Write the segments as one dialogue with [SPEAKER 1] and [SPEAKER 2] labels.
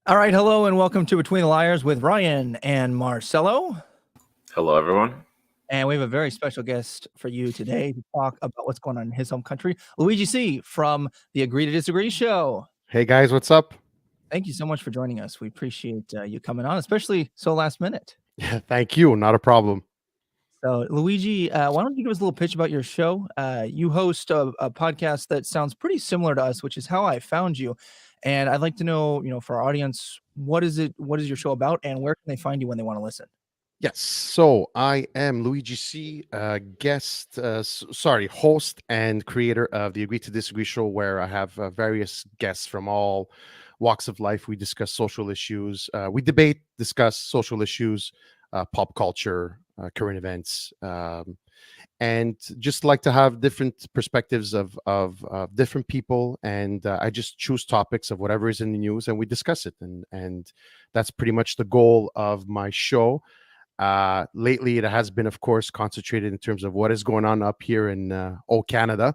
[SPEAKER 1] All right, hello and welcome to Between the Liars with Ryan and Marcelo.
[SPEAKER 2] Hello, everyone.
[SPEAKER 1] And we have a very special guest for you today to talk about what's going on in his home country, Luigi C. from the Agree to Disagree show.
[SPEAKER 3] Hey, guys, what's up?
[SPEAKER 1] Thank you so much for joining us. We appreciate you coming on, especially so last minute.
[SPEAKER 3] Yeah, thank you. Not a problem.
[SPEAKER 1] So, Luigi, why don't you give us a little pitch about your show? You host a podcast that sounds pretty similar to us, which is how I found you. And I'd like to know, for our audience, what is your show about, and where can they find you when they want to listen?
[SPEAKER 3] Yes. So I am Luigi C, host and creator of the Agree to Disagree show, where I have various guests from all walks of life. We discuss social issues. We debate, discuss social issues, pop culture, current events, and just like to have different perspectives of different people. And I just choose topics of whatever is in the news, and we discuss it. And that's pretty much the goal of my show. Lately, it has been, of course, concentrated in terms of what is going on up here in Canada.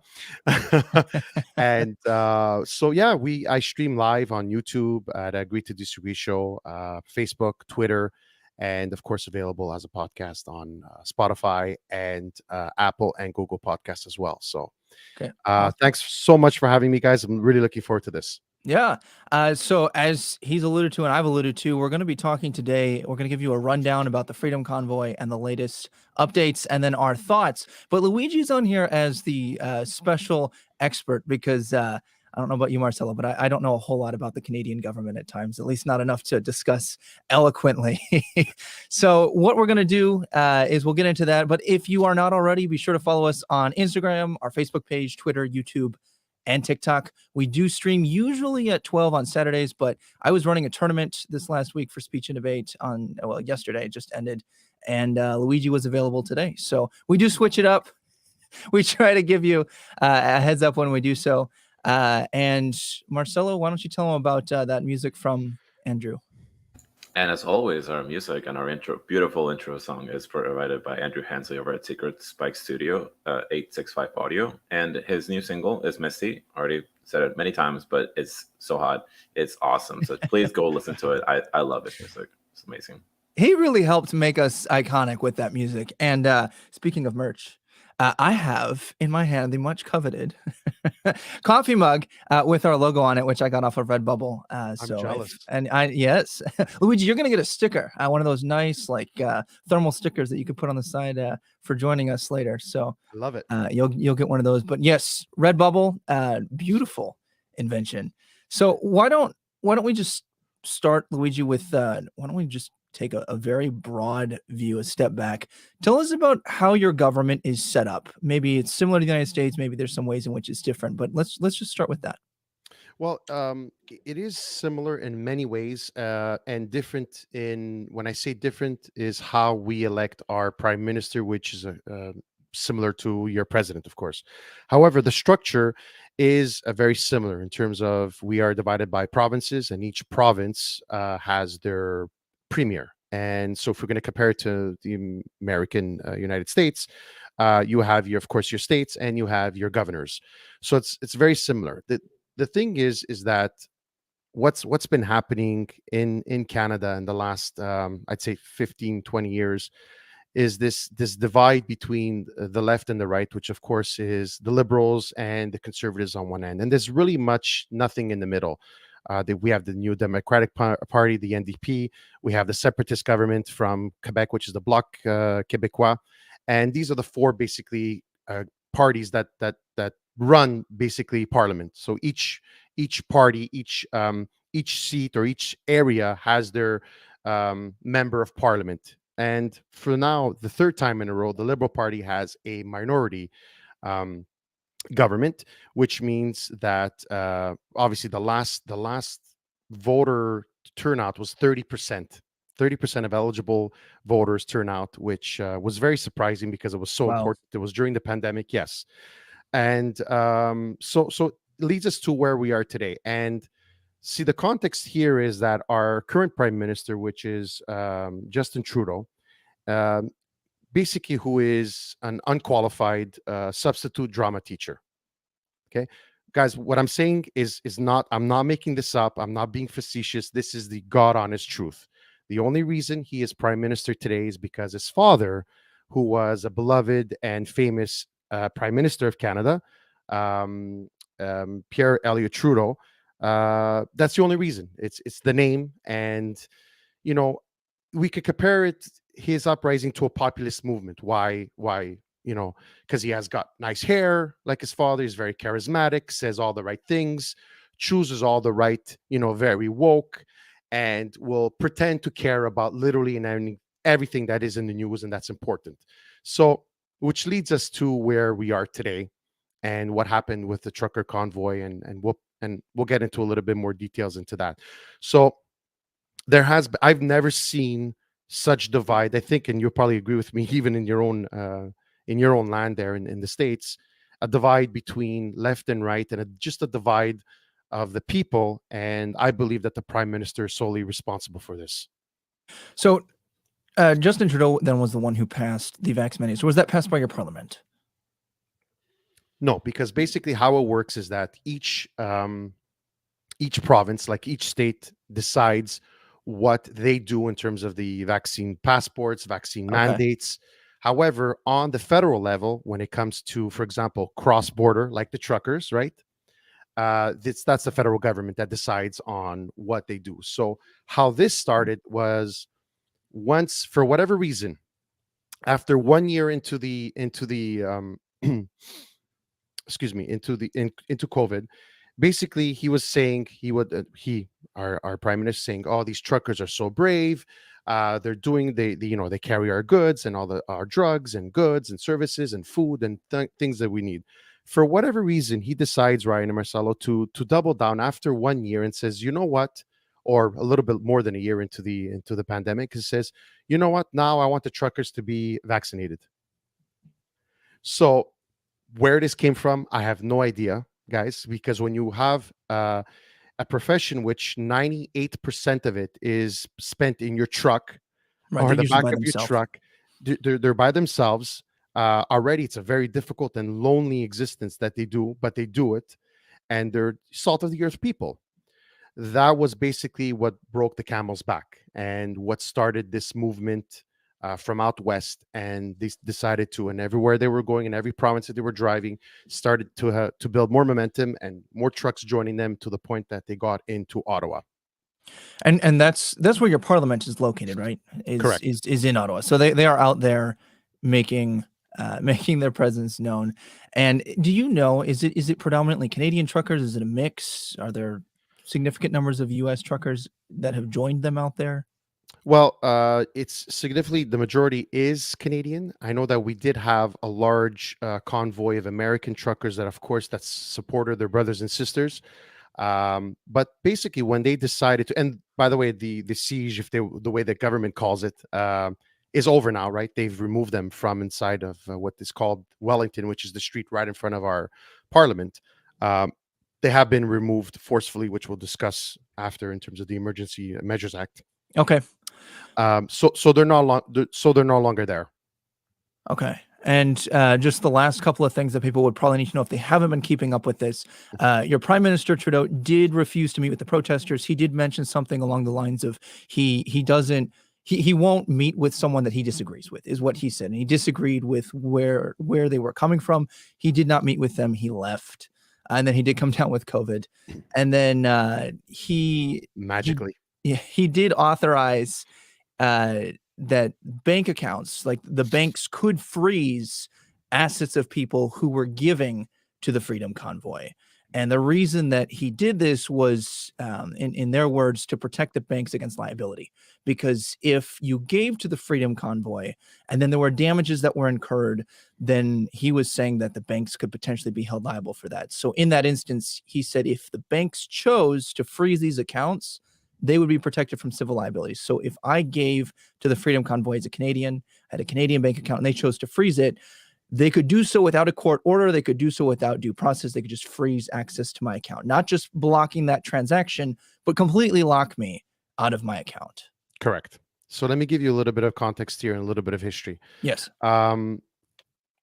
[SPEAKER 3] And so, yeah, I stream live on YouTube at Agree to Disagree show, Facebook, Twitter, and of course available as a podcast on Spotify and Apple and Google Podcasts as well. So
[SPEAKER 1] okay.
[SPEAKER 3] Thanks so much for having me, guys. I'm really looking forward to this.
[SPEAKER 1] Yeah. So as he's alluded to and I've alluded to, we're going to be talking today. We're going to give you a rundown about the Freedom Convoy and the latest updates and then our thoughts. But Luigi's on here as the special expert because I don't know about you, Marcelo, but I don't know a whole lot about the Canadian government at times, at least not enough to discuss eloquently. So what we're going to do is we'll get into that. But if you are not already, be sure to follow us on Instagram, our Facebook page, Twitter, YouTube, and TikTok. We do stream usually at 12 on Saturdays, but I was running a tournament this last week for speech and debate yesterday, it just ended, and Luigi was available today. So we do switch it up. We try to give you a heads up when we do so. And Marcelo, why don't you tell them about that music from Andrew?
[SPEAKER 2] And as always, our music and our beautiful intro song is provided by Andrew Hansley over at Secret Spike Studio, 865 Audio. And his new single is Misty. Already said it many times, but it's so hot. It's awesome. So please go listen to it. I love his music. It's amazing.
[SPEAKER 1] He really helped make us iconic with that music. And speaking of merch, I have in my hand the much coveted coffee mug with our logo on it, which I got off of Redbubble.
[SPEAKER 3] I'm jealous.
[SPEAKER 1] Yes, Luigi, you're gonna get a sticker, one of those nice thermal stickers that you could put on the side for joining us later. So
[SPEAKER 3] I love it.
[SPEAKER 1] You'll get one of those. But yes, Redbubble, beautiful invention. So why don't we just start, Luigi, with why don't we just take a very broad view, a step back. Tell us about how your government is set up. Maybe it's similar to the United States. Maybe there's some ways in which it's different, but let's just start with that.
[SPEAKER 3] Well, it is similar in many ways, and different when I say different is how we elect our prime minister, which is similar to your president, of course. However, the structure is very similar in terms of we are divided by provinces, and each province has their premier. And so if we're going to compare it to the American United States, you have your states, and you have your governors. So it's very similar. The thing is that what's been happening in Canada in the last I'd say 15-20 years is this divide between the left and the right, which of course is the liberals and the conservatives on one end, and there's really nothing in the middle. We have the New Democratic Party, the NDP. We have the separatist government from Quebec, which is the Bloc Québécois. And these are the four basically parties that run basically parliament. So each party, each seat or each area has their member of parliament. And for now, the third time in a row, the Liberal Party has a minority um, government, which means that obviously the last voter turnout was 30%. 30% of eligible voters turnout, which was very surprising because it was so
[SPEAKER 1] Wow.
[SPEAKER 3] important. It was during the pandemic, yes, and so it leads us to where we are today. And see, the context here is that our current prime minister, which is Justin Trudeau, um, basically who is an unqualified substitute drama teacher. Okay, guys, what I'm saying is not. I'm not making this up. I'm not being facetious. This is the God honest truth. The only reason he is prime minister today is because his father, who was a beloved and famous prime minister of Canada, um, Pierre Elliott Trudeau. That's the only reason. It's the name, and you know, we could compare it his uprising to a populist movement. Why? Because he has got nice hair like his father. He's very charismatic, says all the right things, chooses all the right, very woke, and will pretend to care about literally and everything that is in the news and that's important. So, which leads us to where we are today and what happened with the trucker convoy, and we'll get into a little bit more details into that. So I've never seen such divide, I think, and you'll probably agree with me, even in your own land there in the States, a divide between left and right, and just a divide of the people. And I believe that the prime minister is solely responsible for this.
[SPEAKER 1] So Justin Trudeau then was the one who passed the vax mandate. So was that passed by your parliament?
[SPEAKER 3] No, because basically how it works is that each province, like each state, decides what they do in terms of the vaccine passports, vaccine mandates. However, on the federal level, when it comes to, for example, cross-border, like the truckers, right? That's the federal government that decides on what they do. So how this started was, once, for whatever reason, after 1 year into the excuse me, into COVID, basically he was saying he would our prime minister saying, oh, these truckers are so brave, they're doing, they carry our goods and all our drugs and goods and services and food and things that we need. For whatever reason, he decides, Ryan and Marcelo, to double down after 1 year and says, you know what, or a little bit more than a year into the pandemic, he says, you know what, now I want the truckers to be vaccinated. So where this came from, I have no idea, guys, because when you have a profession which 98% of it is spent in your truck,
[SPEAKER 1] Right,
[SPEAKER 3] or
[SPEAKER 1] they're
[SPEAKER 3] the
[SPEAKER 1] usually
[SPEAKER 3] back
[SPEAKER 1] by
[SPEAKER 3] of your
[SPEAKER 1] themselves.
[SPEAKER 3] truck, they're by themselves. Already, it's a very difficult and lonely existence that they do, but they do it, and they're salt of the earth people. That was basically what broke the camel's back and what started this movement from out west. And they decided to, and everywhere they were going, in every province that they were driving, started to build more momentum and more trucks joining them, to the point that they got into Ottawa.
[SPEAKER 1] And that's where your parliament is located, right? Is
[SPEAKER 3] Correct.
[SPEAKER 1] is in Ottawa. So they are out there making making their presence known. And do you know, is it predominantly Canadian truckers? Is it a mix? Are there significant numbers of US truckers that have joined them out there?
[SPEAKER 3] Well, it's significantly, the majority is Canadian. I know that we did have a large convoy of American truckers that, of course, that supported their brothers and sisters. But basically, when they decided to, and by the way, the siege, the way the government calls it, is over now, right? They've removed them from inside of what is called Wellington, which is the street right in front of our parliament. Um, they have been removed forcefully, which we'll discuss after in terms of the Emergency Measures Act.
[SPEAKER 1] Okay.
[SPEAKER 3] So they're no longer there.
[SPEAKER 1] Okay. And just the last couple of things that people would probably need to know if they haven't been keeping up with this. Your Prime Minister Trudeau did refuse to meet with the protesters. He did mention something along the lines of he won't meet with someone that he disagrees with, is what he said. And he disagreed with where they were coming from. He did not meet with them. He left. And then he did come down with COVID. And then he
[SPEAKER 3] Magically.
[SPEAKER 1] he did authorize that bank accounts, like the banks could freeze assets of people who were giving to the Freedom Convoy. And the reason that he did this was, in their words, to protect the banks against liability. Because if you gave to the Freedom Convoy and then there were damages that were incurred, then he was saying that the banks could potentially be held liable for that. So in that instance, he said if the banks chose to freeze these accounts, they would be protected from civil liability. So if I gave to the Freedom Convoy as a Canadian, had a Canadian bank account, and they chose to freeze it, they could do so without a court order. They could do so without due process. They could just freeze access to my account, not just blocking that transaction, but completely lock me out of my account.
[SPEAKER 3] Correct. So let me give you a little bit of context here and a little bit of history.
[SPEAKER 1] Yes.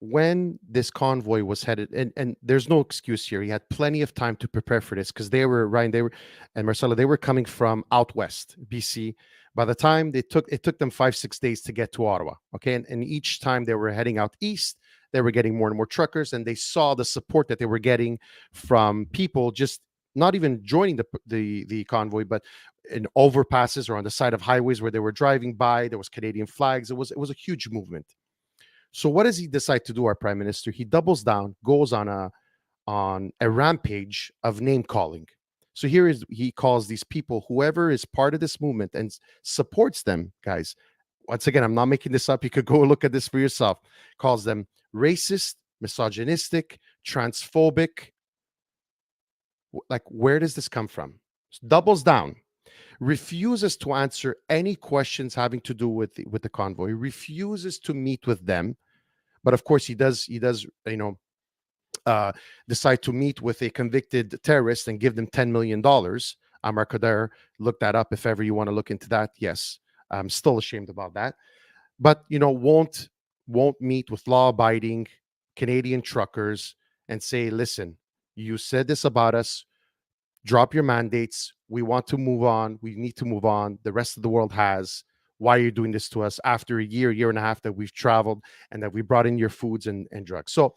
[SPEAKER 3] When this convoy was headed, and there's no excuse here, he had plenty of time to prepare for this because Ryan, and Marcelo, they were coming from out west, BC. By the time it took them 5-6 days to get to Ottawa. Okay. And each time they were heading out east, they were getting more and more truckers, and they saw the support that they were getting from people just not even joining the convoy, but in overpasses or on the side of highways where they were driving by. There was Canadian flags. It was a huge movement. So what does he decide to do, our prime minister? He doubles down, goes on a rampage of name calling. So he calls these people, whoever is part of this movement and supports them, guys. Once again, I'm not making this up. You could go look at this for yourself. Calls them racist, misogynistic, transphobic. Like, where does this come from? Doubles down. Refuses to answer any questions having to do with the convoy. Refuses to meet with them. But of course, he does, decide to meet with a convicted terrorist and give them $10 million. Amar Kader, look that up if ever you want to look into that. Yes, I'm still ashamed about that. But, won't meet with law-abiding Canadian truckers and say, listen, you said this about us. Drop your mandates. We want to move on. We need to move on. The rest of the world has. Why are you doing this to us after a year and a half that we've traveled and that we brought in your foods and drugs? So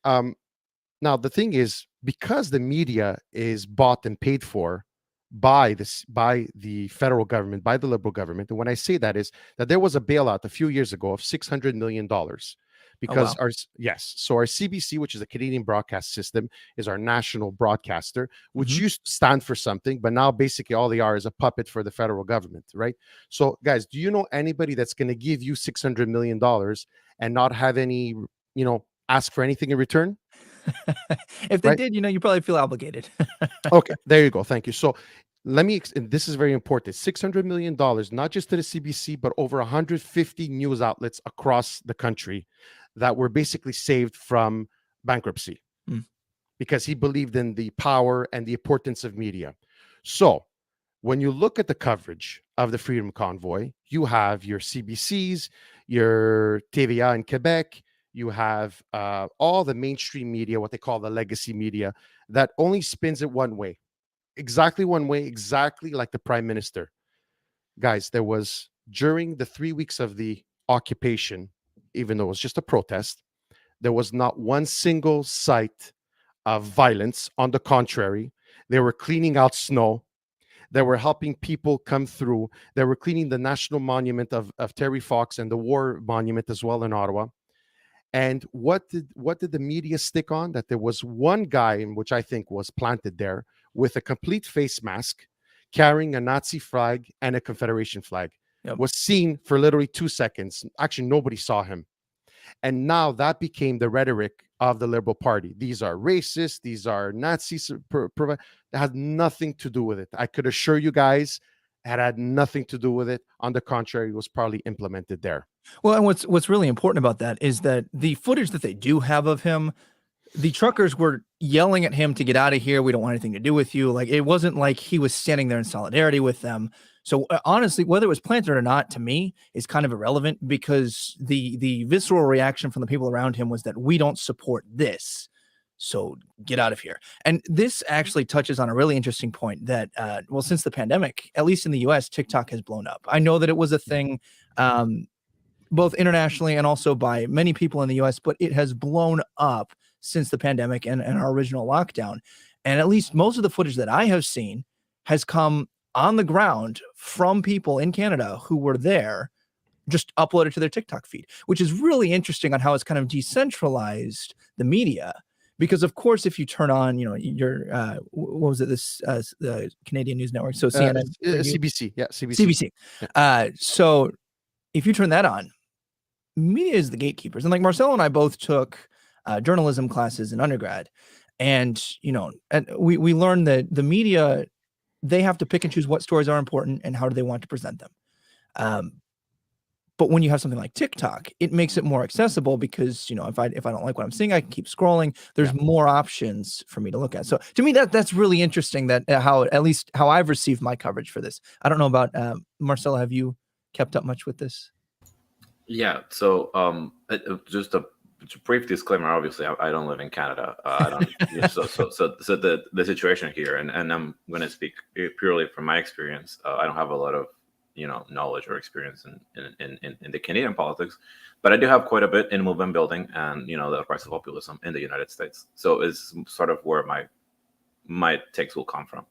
[SPEAKER 3] now the thing is, because the media is bought and paid for by the federal government, by the Liberal government, and when I say that is that there was a bailout a few years ago of $600 million. Because
[SPEAKER 1] wow.
[SPEAKER 3] So our CBC, which is a Canadian broadcast system, is our national broadcaster, which
[SPEAKER 1] Mhm.
[SPEAKER 3] used to stand for something, but now basically all they are is a puppet for the federal government, right? So, guys, do you know anybody that's going to give you $600 million and not have any, ask for anything in return?
[SPEAKER 1] If they
[SPEAKER 3] Right?
[SPEAKER 1] did, you probably feel obligated.
[SPEAKER 3] Okay, there you go. Thank you. So and this is very important. $600 million, not just to the CBC, but over 150 news outlets across the country that were basically saved from bankruptcy because he believed in the power and the importance of media. So when you look at the coverage of the Freedom Convoy, you have your CBCs, your TVA in Quebec, you have all the mainstream media, what they call the legacy media, that only spins it one way. Exactly one way, exactly like the prime minister. Guys, there was, during the 3 weeks of the occupation, even though it was just a protest, there was not one single sight of violence. On the contrary, they were cleaning out snow. They were helping people come through. They were cleaning the National Monument of Terry Fox and the War Monument as well in Ottawa. And what did the media stick on? That there was one guy, which I think was planted there, with a complete face mask, carrying a Nazi flag and a Confederation flag.
[SPEAKER 1] Yep.
[SPEAKER 3] Was seen for literally 2 seconds. Actually, nobody saw him. And now that became the rhetoric of the Liberal Party. These are racist. These are Nazis. That had nothing to do with it. I could assure you guys, it had nothing to do with it. On the contrary, it was probably implemented there.
[SPEAKER 1] Well, and what's really important about that is that the footage that they do have of him, the truckers were yelling at him to get out of here. We don't want anything to do with you. Like, it wasn't like he was standing there in solidarity with them. So honestly, whether it was planted or not, to me, is kind of irrelevant because the visceral reaction from the people around him was that we don't support this. So get out of here. And this actually touches on a really interesting point that, since the pandemic, at least in the US, TikTok has blown up. I know that it was a thing, both internationally and also by many people in the US, but it has blown up since the pandemic and our original lockdown. And at least most of the footage that I have seen has come on the ground from people in Canada who were there just upload it to their TikTok feed, which is really interesting on how it's kind of decentralized the media. Because of course, if you turn on, your what was it, the Canadian News Network, so CNN,
[SPEAKER 3] CBC, yeah,
[SPEAKER 1] CBC.
[SPEAKER 3] Yeah.
[SPEAKER 1] So if you turn that on, media is the gatekeepers, and like Marcelo and I both took journalism classes in undergrad, and we learned that the media, they have to pick and choose what stories are important and how do they want to present them. But when you have something like TikTok, it makes it more accessible because, if I don't like what I'm seeing, I can keep scrolling. There's more options for me to look at. So to me, that's really interesting, that at least how I've received my coverage for this. I don't know about Marcelo. Have you kept up much with this?
[SPEAKER 2] Yeah. So just a brief disclaimer. Obviously, I don't live in Canada. I don't. So the situation here, and I'm going to speak purely from my experience. I don't have a lot of knowledge or experience in the Canadian politics, but I do have quite a bit in movement building and the rise of populism in the United States. So it's sort of where my takes will come from.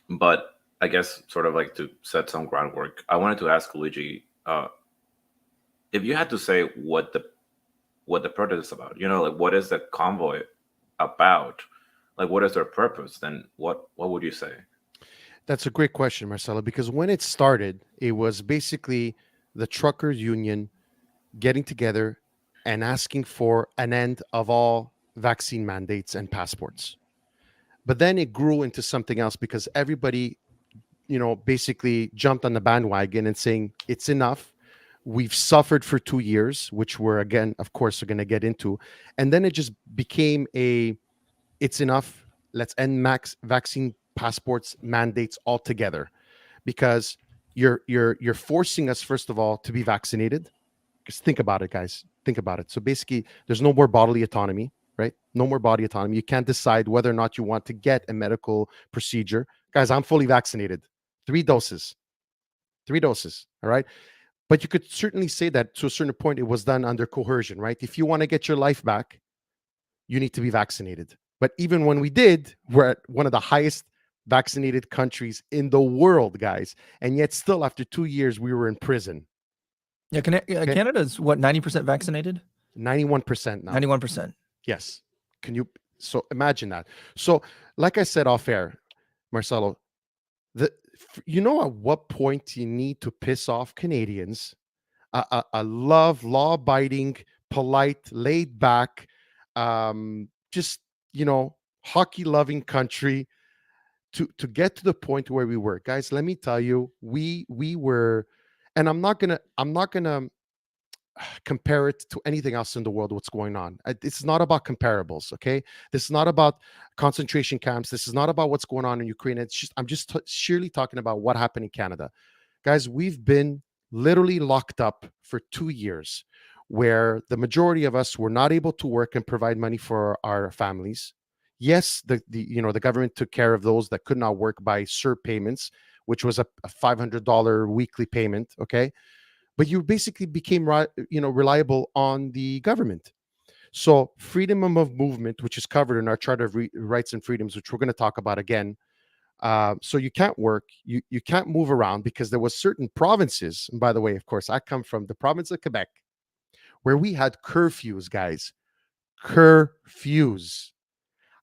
[SPEAKER 2] But I guess sort of like to set some groundwork, I wanted to ask Luigi, if you had to say what the protest is about, like what is the convoy about, like what is their purpose, then what would you say?
[SPEAKER 3] That's a great question, Marcelo, because when it started, it was basically the truckers union getting together and asking for an end of all vaccine mandates and passports. But then it grew into something else because everybody, basically jumped on the bandwagon and saying it's enough. We've suffered for 2 years, which we're, again, of course, are going to get into. And then it just became it's enough. Let's end max vaccine passports mandates altogether, because you're forcing us, first of all, to be vaccinated. Because think about it, guys. Think about it. So basically, there's no more bodily autonomy, right? No more body autonomy. You can't decide whether or not you want to get a medical procedure. Guys, I'm fully vaccinated. 3 doses. 3 doses. All right. But you could certainly say that to a certain point, it was done under coercion, right? If you want to get your life back, you need to be vaccinated. But even when we did, we're at one of the highest vaccinated countries in the world, guys. And yet still, after 2 years, we were in prison.
[SPEAKER 1] Yeah, Canada's what, 90% vaccinated?
[SPEAKER 3] 91% now.
[SPEAKER 1] 91%.
[SPEAKER 3] Yes. So imagine that. So like I said off air, Marcelo, at what point you need to piss off Canadians, a law-abiding, polite, laid back, just, hockey-loving country, to get to the point where we were. Guys, let me tell you, we were, and I'm not gonna compare it to anything else in the world, what's going on. It's not about comparables, okay? This is not about concentration camps. This is not about what's going on in Ukraine. I'm just sheerly talking about what happened in Canada. Guys, we've been literally locked up for 2 years, where the majority of us were not able to work and provide money for our families. Yes, the government took care of those that could not work by CERB payments, which was a $500 weekly payment, okay? But you basically became reliable on the government. So freedom of movement, which is covered in our Charter of Rights and Freedoms, which we're going to talk about again. So you can't work, you can't move around, because there was certain provinces. And by the way, of course, I come from the province of Quebec, where we had curfews, guys. Curfews.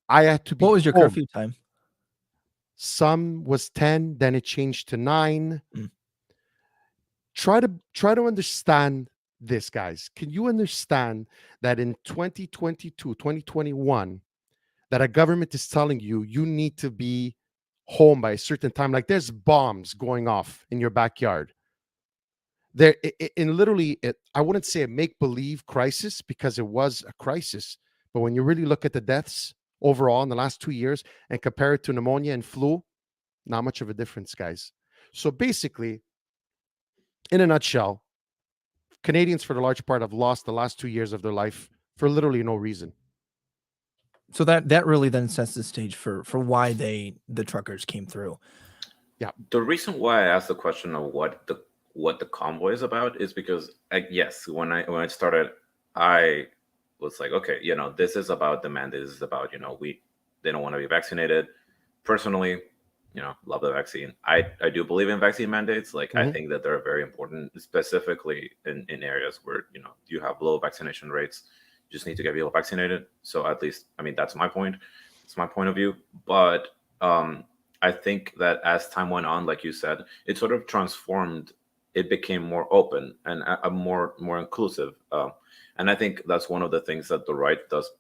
[SPEAKER 3] I had to be
[SPEAKER 1] What was your
[SPEAKER 3] home.
[SPEAKER 1] curfew time?
[SPEAKER 3] Some was 10, then it changed to 9. Try to understand this, guys. Can you understand that in 2022, 2021, that a government is telling you need to be home by a certain time? Like, there's bombs going off in your backyard. There, in literally, I wouldn't say a make-believe crisis, because it was a crisis. But when you really look at the deaths overall in the last 2 years and compare it to pneumonia and flu, not much of a difference, guys. So basically, in a nutshell, Canadians, for the large part, have lost the last 2 years of their life for literally no reason.
[SPEAKER 1] So that really then sets the stage for why the truckers came through.
[SPEAKER 2] Yeah. The reason why I asked the question of what the convoy is about is because, yes, when I started, I was like, okay, this is about demand. This is about, they don't want to be vaccinated. Personally, love the vaccine. I do believe in vaccine mandates. Like, I think that they're very important, specifically in areas where, you have low vaccination rates. You just need to get people vaccinated. So at least, I mean, that's my point. It's my point of view. But I think that as time went on, like you said, it sort of transformed. It became more open and a more inclusive. And I think that's one of the things that the right does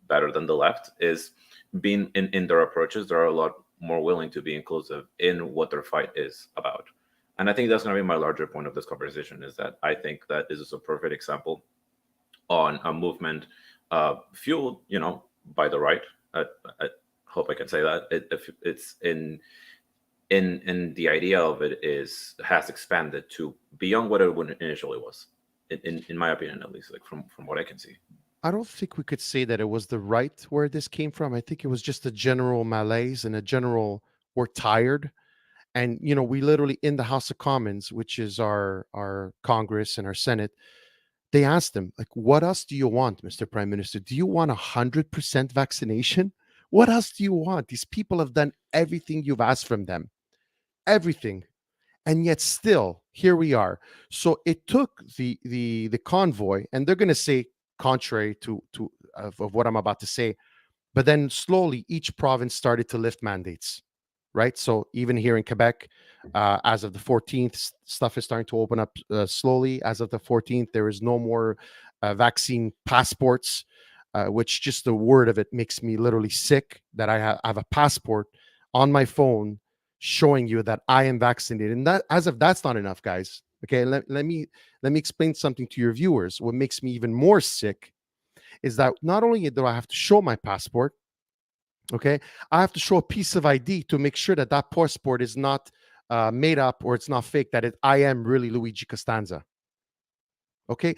[SPEAKER 2] better than the left, is being in their approaches. They're a lot more willing to be inclusive in what their fight is about. And I think that's going to be my larger point of this conversation, is that I think that this is a perfect example on a movement fueled, by the right. I hope I can say that. It's in the idea of it has expanded to beyond what it initially was, in my opinion, at least, like from what I can see.
[SPEAKER 3] I don't think we could say that it was the right where this came from. I think it was just a general malaise and a general, we're tired. And we literally, in the House of Commons, which is our Congress and our Senate, they asked him, like, what else do you want, Mr. Prime Minister? Do you want 100% vaccination? What else do you want? These people have done everything you've asked from them, everything, and yet still here we are. So it took the convoy, and they're going to say contrary to of what I'm about to say, but then slowly each province started to lift mandates, right? So even here in Quebec, as of the 14th, stuff is starting to open up slowly. As of the 14th, there is no more vaccine passports, which just the word of it makes me literally sick, that I have a passport on my phone showing you that I am vaccinated. And that, as if that's not enough, guys. Okay, let me explain something to your viewers. What makes me even more sick is that not only do I have to show my passport, okay, I have to show a piece of ID to make sure that that passport is not made up, or it's not fake, that I am really Luigi Costanza. Okay,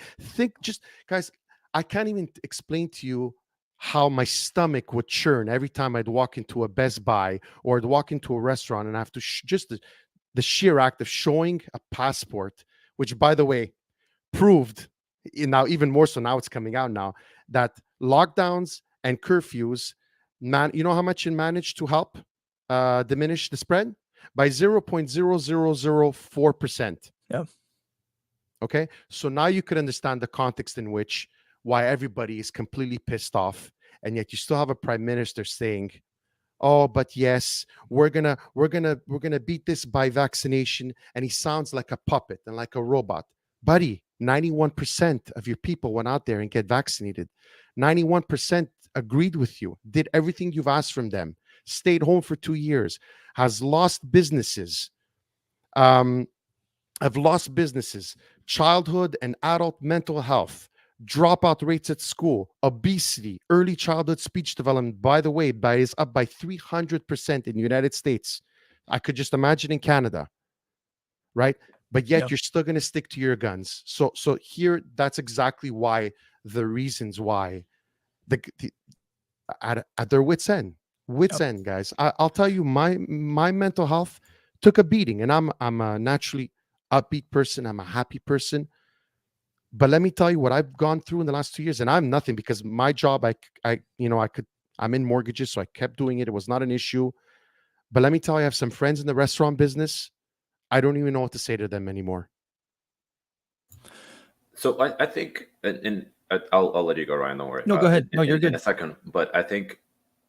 [SPEAKER 3] guys, I can't even explain to you how my stomach would churn every time I'd walk into a Best Buy or I'd walk into a restaurant and I have to just the sheer act of showing a passport, which, by the way, proved now even more so, now it's coming out now, that lockdowns and curfews, man, you know how much it managed to help diminish the spread? By 0.0004%.
[SPEAKER 1] Yeah.
[SPEAKER 3] Okay, so now you could understand the context in which why everybody is completely pissed off, and yet you still have a prime minister saying, oh, but yes, we're gonna beat this by vaccination. And he sounds like a puppet and like a robot. Buddy, 91% of your people went out there and get vaccinated. 91% agreed with you, did everything you've asked from them, stayed home for 2 years, has lost businesses, have lost businesses, childhood and adult mental health, dropout rates at school, obesity, early childhood speech development, by the way, is up by 300% in the United States. I could just imagine in Canada, right? But yet you're still going to stick to your guns. So here, that's exactly why, the reasons why, at their wits end, guys. I'll tell you, my mental health took a beating, and I'm a naturally upbeat person. I'm a happy person. But let me tell you what I've gone through in the last 2 years, and I'm nothing, because my job, I'm in mortgages, so I kept doing it. It was not an issue. But let me tell you, I have some friends in the restaurant business. I don't even know what to say to them anymore.
[SPEAKER 2] So I think, and I'll let you go, Ryan. Don't worry.
[SPEAKER 1] No, go ahead. No, you're good.
[SPEAKER 2] In a second. But I think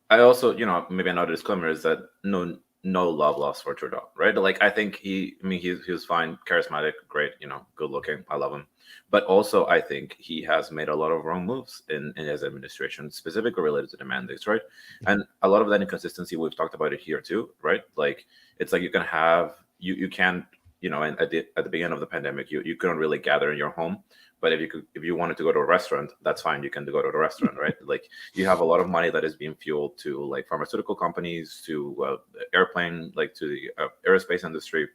[SPEAKER 2] I also, maybe another disclaimer is that no love lost for Trudeau, right? Like, I think he was fine, charismatic, great, good looking. I love him. But also, I think he has made a lot of wrong moves in his administration, specifically related to the mandates, right? And a lot of that inconsistency, we've talked about it here too, right? Like, it's like you can have, you can't, and at the beginning of the pandemic, you couldn't really gather in your home. But if you wanted to go to a restaurant, that's fine. You can go to the restaurant, right? Like, you have a lot of money that is being fueled to, like, pharmaceutical companies, to airplane, like, to the aerospace industry.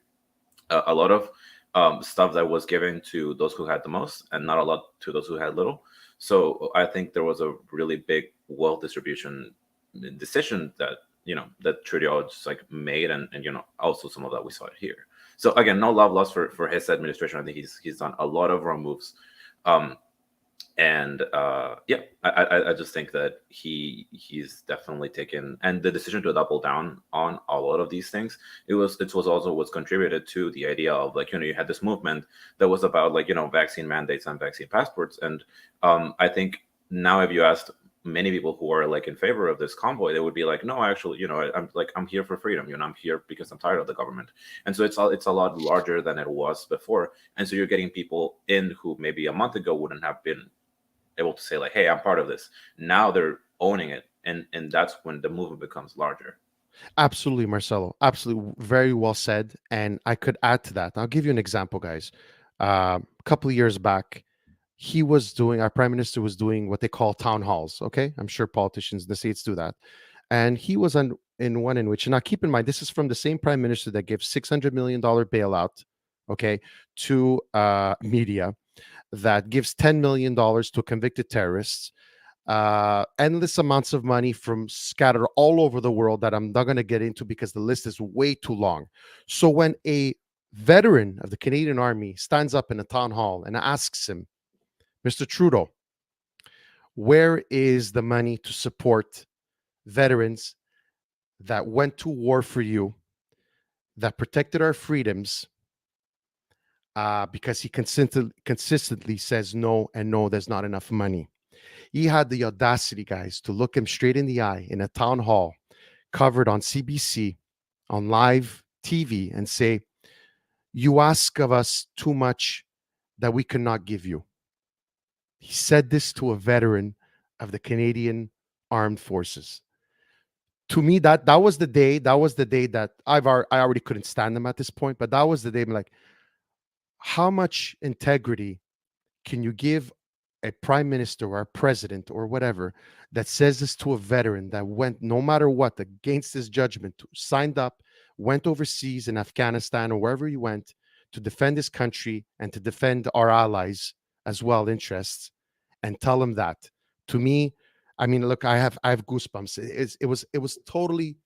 [SPEAKER 2] A lot of stuff that was given to those who had the most, and not a lot to those who had little. So I think there was a really big wealth distribution decision that that Trudeau just like made, and also some of that we saw it here. So again, no love lost for his administration. I think he's done a lot of wrong moves. And yeah, I just think that he's definitely taken, and the decision to double down on a lot of these things, it was also what's contributed to the idea of, like, you had this movement that was about, like, vaccine mandates and vaccine passports. And I think now, if you asked many people who are, like, in favor of this convoy, they would be like, no, actually, I'm here for freedom, I'm here because I'm tired of the government. And so it's a lot larger than it was before. And so you're getting people in who maybe a month ago wouldn't have been able to say, like, hey, I'm part of this. Now they're owning it, and that's when the movement becomes larger.
[SPEAKER 3] Absolutely, Marcelo. Absolutely, very well said. And I could add to that. I'll give you an example, guys. A couple of years back, our prime minister was doing what they call town halls. Okay, I'm sure politicians in the states do that. And he was in one in which, now keep in mind, this is from the same prime minister that gives $600 million bailout, okay, to media, that gives $10 million to convicted terrorists, endless amounts of money from scattered all over the world that I'm not going to get into because the list is way too long. So when a veteran of the Canadian Army stands up in a town hall and asks him, Mr. Trudeau, where is the money to support veterans that went to war for you, that protected our freedoms? Because he consistently says no, and no, there's not enough money. He had the audacity, guys, to look him straight in the eye in a town hall covered on CBC, on live TV, and say, you ask of us too much that we cannot give you. He said this to a veteran of the Canadian Armed Forces. To me, that was the day. That was the day that I already couldn't stand them at this point. But that was the day. I'm like, how much integrity can you give a prime minister or a president or whatever that says this to a veteran that went, no matter what, against his judgment, signed up, went overseas in Afghanistan or wherever he went to defend his country and to defend our allies as well interests, and tell him that? To me, I mean, look, I have goosebumps. It was totally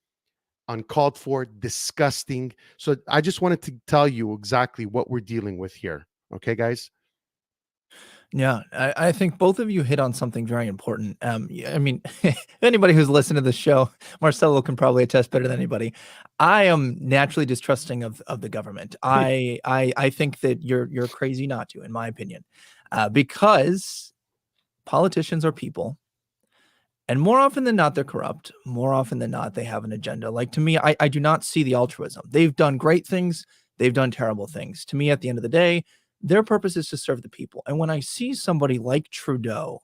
[SPEAKER 3] uncalled for, disgusting. So I just wanted to tell you exactly what we're dealing with here. Okay, guys?
[SPEAKER 1] Yeah, I think both of you hit on something very important. I mean, anybody who's listened to the show, Marcelo can probably attest better than anybody. I am naturally distrusting of the government. I think that you're crazy not to, in my opinion, because politicians are people, and more often than not, they're corrupt. More often than not, they have an agenda. Like, to me, I do not see the altruism. They've done great things. They've done terrible things. To me, at the end of the day, their purpose is to serve the people. And when I see somebody like Trudeau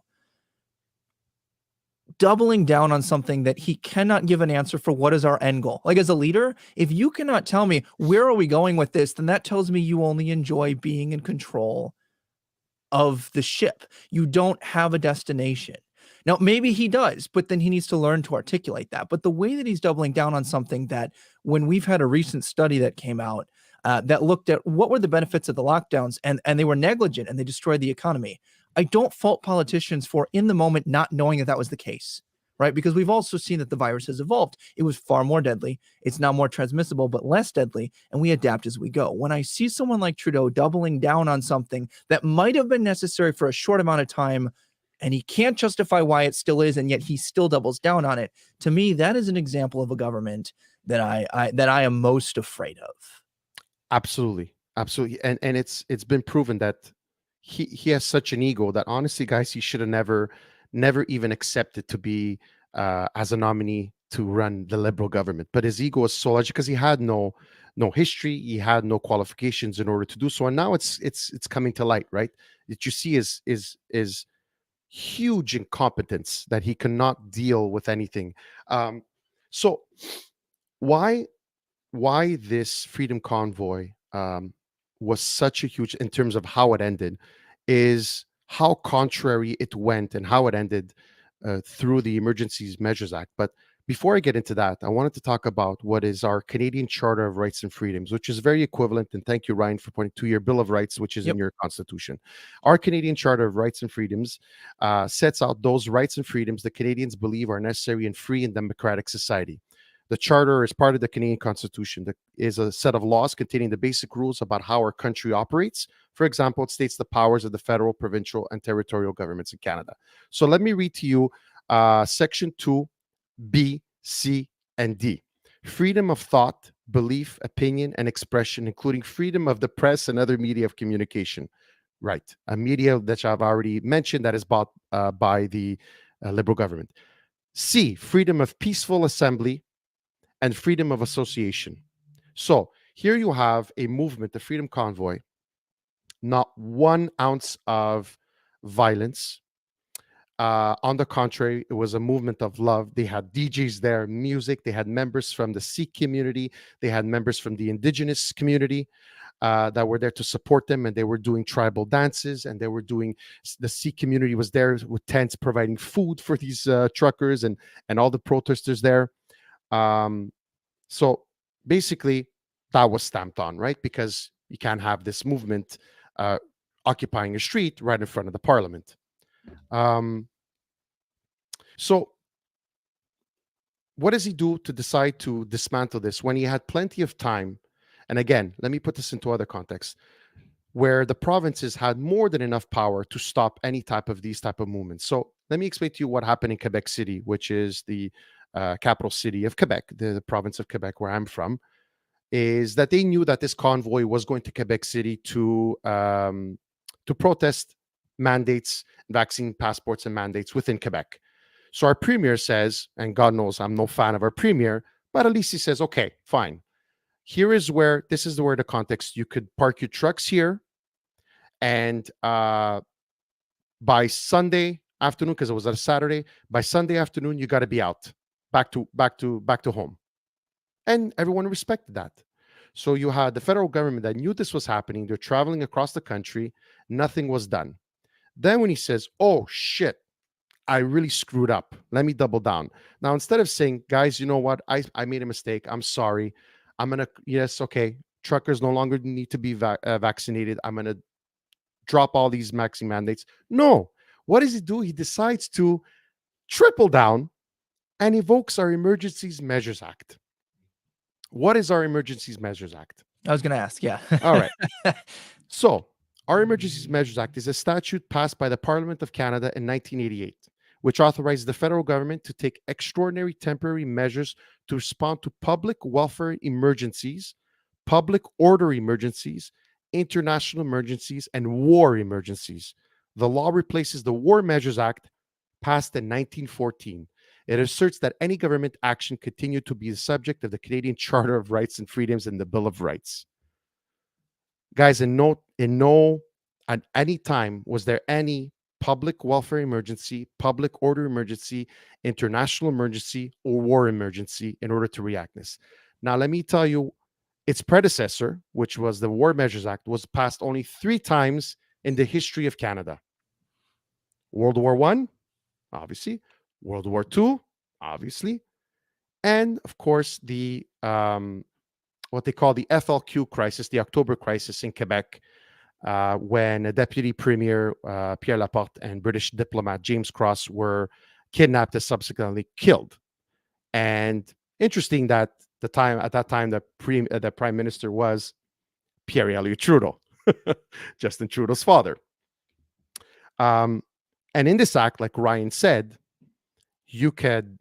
[SPEAKER 1] doubling down on something that he cannot give an answer for, what is our end goal? Like, as a leader, if you cannot tell me where are we going with this, then that tells me you only enjoy being in control of the ship. You don't have a destination. Now, maybe he does, but then he needs to learn to articulate that. But the way that he's doubling down on something that, when we've had a recent study that came out that looked at what were the benefits of the lockdowns, and they were negligent and they destroyed the economy. I don't fault politicians for, in the moment, not knowing that that was the case, right? Because we've also seen that the virus has evolved. It was far more deadly. It's now more transmissible, but less deadly, and we adapt as we go. When I see someone like Trudeau doubling down on something that might have been necessary for a short amount of time, and he can't justify why it still is, and yet he still doubles down on it, to me, that is an example of a government that I am most afraid of.
[SPEAKER 3] Absolutely, absolutely, and it's been proven that he has such an ego that, honestly, guys, he should have never even accepted to be as a nominee to run the Liberal government. But his ego was so large because he had no history, he had no qualifications in order to do so, and now it's coming to light, right? That you see is huge incompetence, that he cannot deal with anything. So why this Freedom Convoy was such a huge, in terms of how it ended, is how contrary it went and how it ended through the Emergencies Measures Act. But before I get into that, I wanted to talk about what is our Canadian Charter of Rights and Freedoms, which is very equivalent. And thank you, Ryan, for pointing to your Bill of Rights, which is in your Constitution. Our Canadian Charter of Rights and Freedoms sets out those rights and freedoms that Canadians believe are necessary in free and democratic society. The Charter is part of the Canadian Constitution. That is a set of laws containing the basic rules about how our country operates. For example, it states the powers of the federal, provincial, and territorial governments in Canada. So let me read to you Section 2, B, C, and D. Freedom of thought, belief, opinion, and expression, including freedom of the press and other media of communication. Right. A media that I've already mentioned that is bought by the Liberal government. C, freedom of peaceful assembly and freedom of association. So here you have a movement, the Freedom Convoy, not 1 ounce of violence. On the contrary, it was a movement of love. They had DJs there, music. They had members from the Sikh community. They had members from the indigenous community that were there to support them, and they were doing tribal dances, and they were doing, the Sikh community was there with tents providing food for these truckers and all the protesters there. So basically, that was stamped on, right? Because you can't have this movement occupying a street right in front of the parliament. So what does he do to decide to dismantle this when he had plenty of time? And again, let me put this into other contexts, where the provinces had more than enough power to stop any type of these type of movements. So let me explain to you what happened in Quebec City, which is the capital city of Quebec, the province of Quebec, where I'm from. Is that they knew that this convoy was going to Quebec City to protest mandates, vaccine passports and mandates within Quebec. So our premier says, and God knows I'm no fan of our premier, but at least he says, okay, fine. This is where the context, you could park your trucks here, and by Sunday afternoon, because it was a Saturday, by Sunday afternoon, you got to be out, back to home. And everyone respected that. So you had the federal government that knew this was happening. They're traveling across the country. Nothing was done. Then when he says, oh, shit, I really screwed up. Let me double down. Now, instead of saying, guys, you know what? I made a mistake. I'm sorry. Yes, okay. Truckers no longer need to be vaccinated. I'm going to drop all these vaccine mandates. No. What does he do? He decides to triple down and evokes our Emergencies Measures Act. What is our Emergencies Measures Act?
[SPEAKER 1] I was going to ask, yeah.
[SPEAKER 3] All right. So, our Emergencies Measures Act is a statute passed by the Parliament of Canada in 1988, which authorizes the federal government to take extraordinary temporary measures to respond to public welfare emergencies, public order emergencies, international emergencies, and war emergencies. The law replaces the War Measures Act passed in 1914. It asserts that any government action continued to be the subject of the Canadian Charter of Rights and Freedoms and the Bill of Rights. Guys, at any time was there any public welfare emergency, public order emergency, international emergency, or war emergency in order to react this. Now, let me tell you, its predecessor, which was the War Measures Act, was passed only 3 times in the history of Canada. World War I, obviously. World War II, obviously. And, of course, the what they call the FLQ crisis, the October crisis in Quebec, when a deputy premier, Pierre Laporte, and British diplomat James Cross were kidnapped and subsequently killed. And interesting that at that time, the prime minister was Pierre Elliott Trudeau, Justin Trudeau's father. And in this act, like Ryan said, you could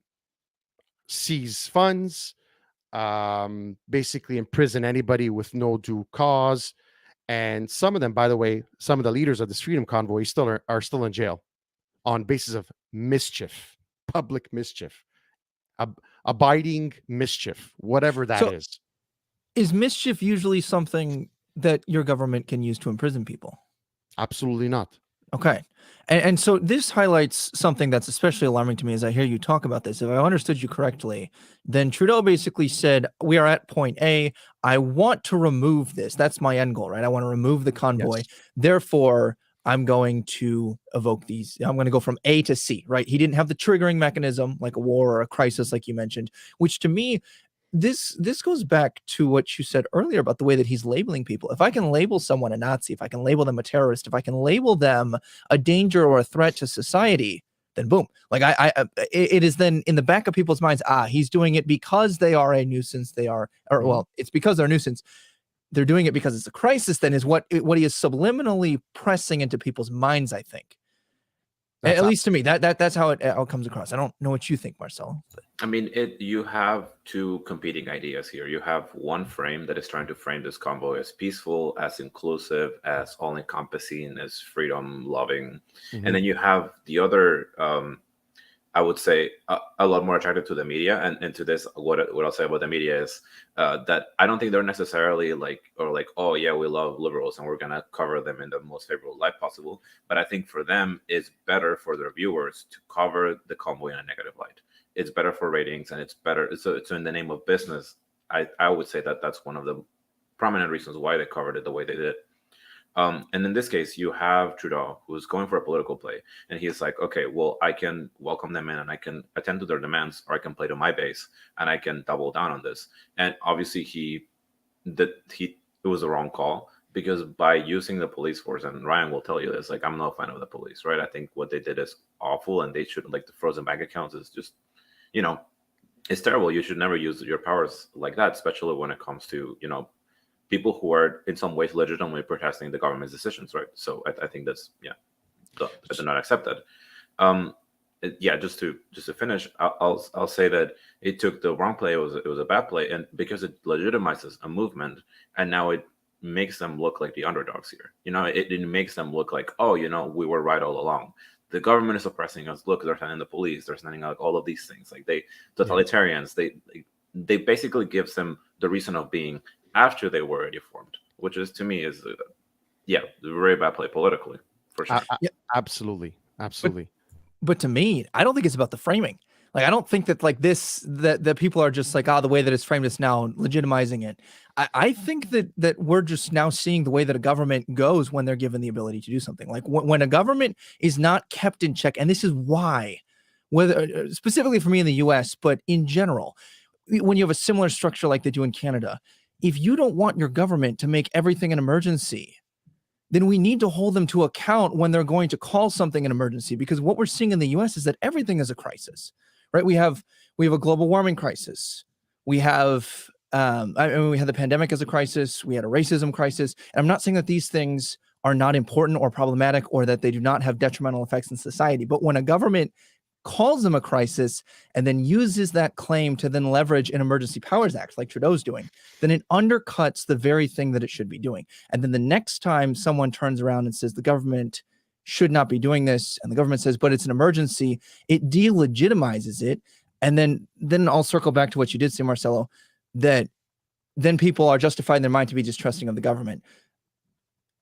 [SPEAKER 3] seize funds, basically imprison anybody with no due cause. And some of them, by the way, some of the leaders of this Freedom Convoy are still in jail on basis of mischief, public mischief, abiding mischief, whatever that is.
[SPEAKER 1] Is mischief usually something that your government can use to imprison people?
[SPEAKER 3] Absolutely not.
[SPEAKER 1] Okay. And so this highlights something that's especially alarming to me as I hear you talk about this. If I understood you correctly, then Trudeau basically said, we are at point A. I want to remove this. That's my end goal, right? I want to remove the convoy.
[SPEAKER 3] Yes.
[SPEAKER 1] Therefore, I'm going to evoke these. I'm going to go from A to C, right? He didn't have the triggering mechanism like a war or a crisis, like you mentioned, which to me, this goes back to what you said earlier about the way that he's labeling people. If I can label someone a Nazi, if I can label them a terrorist, if I can label them a danger or a threat to society, then boom. Like it is then in the back of people's minds, he's doing it because they are a nuisance. It's because they're a nuisance. They're doing it because it's a crisis, then is what he is subliminally pressing into people's minds, I think. At least to me, that's how it comes across. I don't know what you think, Marcelo.
[SPEAKER 2] I mean, you have two competing ideas here. You have one frame that is trying to frame this convoy as peaceful, as inclusive, as all-encompassing, as freedom-loving. And then you have the other, I would say, a lot more attracted to the media. And to this, what I'll say about the media is that I don't think they're necessarily like, oh, yeah, we love liberals and we're going to cover them in the most favorable light possible. But I think for them, it's better for their viewers to cover the convoy in a negative light. It's better for ratings, and it's better. So in the name of business, I would say that that's one of the prominent reasons why they covered it the way they did. And in this case, you have Trudeau, who's going for a political play, and he's like, okay, well, I can welcome them in, and I can attend to their demands, or I can play to my base, and I can double down on this. And obviously, it was a wrong call, because by using the police force, and Ryan will tell you this, like, I'm no fan of the police, right? I think what they did is awful, and they should, like, the frozen bank accounts is just, it's terrible. You should never use your powers like that, especially when it comes to, people who are in some ways legitimately protesting the government's decisions, right? So I think that's, I do not accept that. Just to finish, I'll say that it took the wrong play. It was a bad play, and because it legitimizes a movement, and now it makes them look like the underdogs here. It makes them look like, oh, we were right all along. The government is oppressing us. Look, they're sending the police. They're sending out all of these things. Like totalitarians. They basically gives them the reason of being after they were already formed, which is, to me, is a very bad play politically, for sure.
[SPEAKER 3] Absolutely.
[SPEAKER 1] But to me, I don't think it's about the framing. Like, I don't think that that people are just like, the way that it's framed is now legitimizing it. I think that we're just now seeing the way that a government goes when they're given the ability to do something. Like when a government is not kept in check, and this is why, whether specifically for me in the US, but in general, when you have a similar structure like they do in Canada, if you don't want your government to make everything an emergency, then we need to hold them to account when they're going to call something an emergency. Because what we're seeing in the US is that everything is a crisis, right? We have a global warming crisis. We have, we had the pandemic as a crisis. We had a racism crisis. And I'm not saying that these things are not important or problematic, or that they do not have detrimental effects in society. But when a government calls them a crisis and then uses that claim to then leverage an Emergency Powers Act like Trudeau's doing, then it undercuts the very thing that it should be doing. And then the next time someone turns around and says the government should not be doing this, and the government says, but it's an emergency, it delegitimizes it. And then I'll circle back to what you did say, Marcelo, that then people are justified in their mind to be distrusting of the government.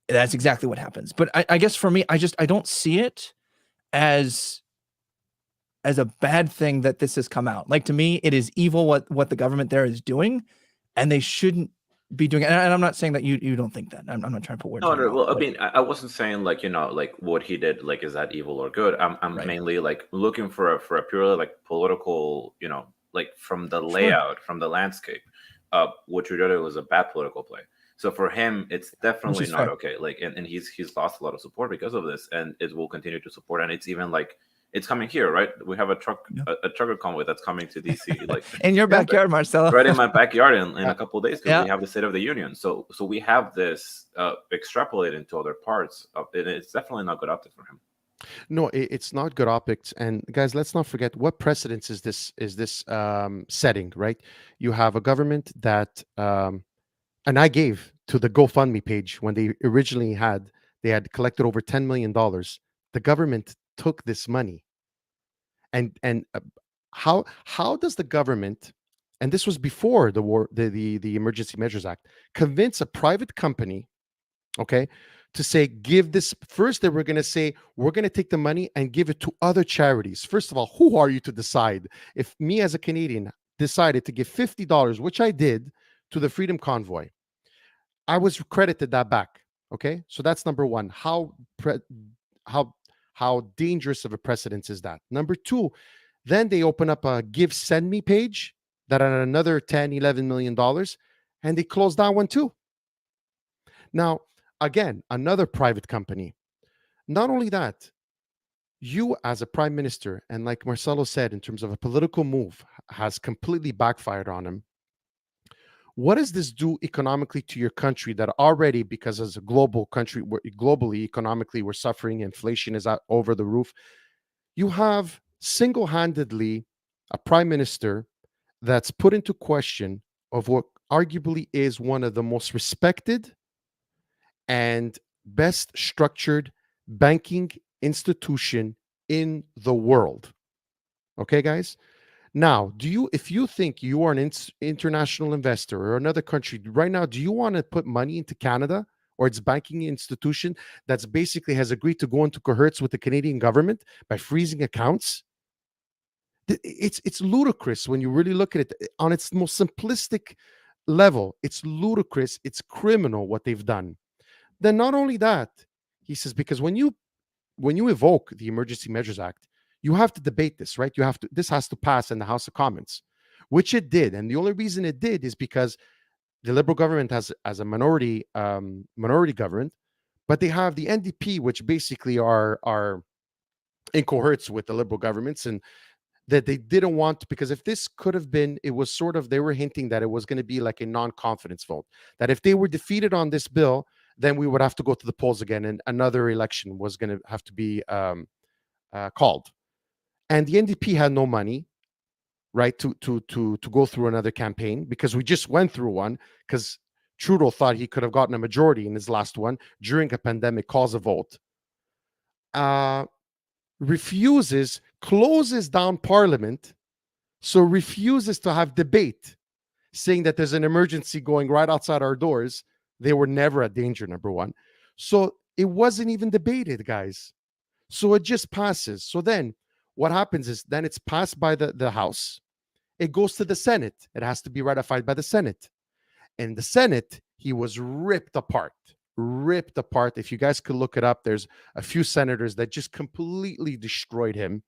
[SPEAKER 1] That's exactly what happens. But I guess for me, I don't see it as a bad thing that this has come out. Like, to me, it is evil what the government there is doing, and they shouldn't be doing it. And I'm not saying that you don't think that. I'm not trying to put words in your mouth.
[SPEAKER 2] Well, I mean, I wasn't saying like, like what he did, like, is that evil or good? I'm
[SPEAKER 1] Right.
[SPEAKER 2] mainly like looking for a purely like political, like from the layout, from the landscape. What Trudeau did was a bad political play. So for him, it's definitely not okay. Like, and he's lost a lot of support because of this, and it will continue to support. And it's even like, it's coming here, right? We have a trucker convoy that's coming to DC, like
[SPEAKER 1] in your backyard, Marcelo.
[SPEAKER 2] right in my backyard in a couple of days, because we have the State of the Union. So we have this extrapolated into other parts of it. It's definitely not good optics for him.
[SPEAKER 3] No, it's not good optics. And guys, let's not forget what precedence is this setting, right? You have a government that, and I gave to the GoFundMe page when they originally had collected over $10 million. The government took this money, and how does the government, and this was before the war, the Emergency Measures Act, convince a private company, okay, to say, give this first? They were going to say, we're going to take the money and give it to other charities. First of all, who are you to decide? If me as a Canadian decided to give $50, which I did, to the Freedom Convoy, I was credited that back. Okay, so that's number one. How dangerous of a precedence is that? Number two, then they open up a Give Send Me page that had another $10-11 million, and they closed that one too. Now, again, another private company. Not only that, You, as a prime minister, and like Marcelo said, in terms of a political move, has completely backfired on him. What does this do economically to your country that already, because as a global country, globally, economically, we're suffering, inflation is over the roof? You have single-handedly a prime minister that's put into question of what arguably is one of the most respected and best structured banking institution in the world. Okay, guys? Now, if you think you are an international investor or another country right now, do you want to put money into Canada or its banking institution that's basically has agreed to go into cahoots with the Canadian government by freezing accounts? It's ludicrous when you really look at it on its most simplistic level. It's ludicrous. It's criminal what they've done. Then not only that, he says, because when you evoke the Emergency Measures Act, you have to debate this, right? This has to pass in the House of Commons, which it did. And the only reason it did is because the Liberal government has as a minority government, but they have the NDP, which basically are in cohorts with the Liberal governments, and that they didn't want, because if this could have been, it was sort of, they were hinting that it was going to be like a non-confidence vote, that if they were defeated on this bill, then we would have to go to the polls again and another election was going to have to be called. And the NDP had no money, right, to go through another campaign, because we just went through one, because Trudeau thought he could have gotten a majority in his last one during a pandemic, calls a vote, closes down Parliament, so refuses to have debate, saying that there's an emergency going right outside our doors. They were never a danger, number one. So it wasn't even debated, guys. So it just passes. So then what happens is then it's passed by the House. It goes to the Senate. It has to be ratified by the Senate. And the Senate, he was ripped apart. Ripped apart. If you guys could look it up, there's a few senators that just completely destroyed him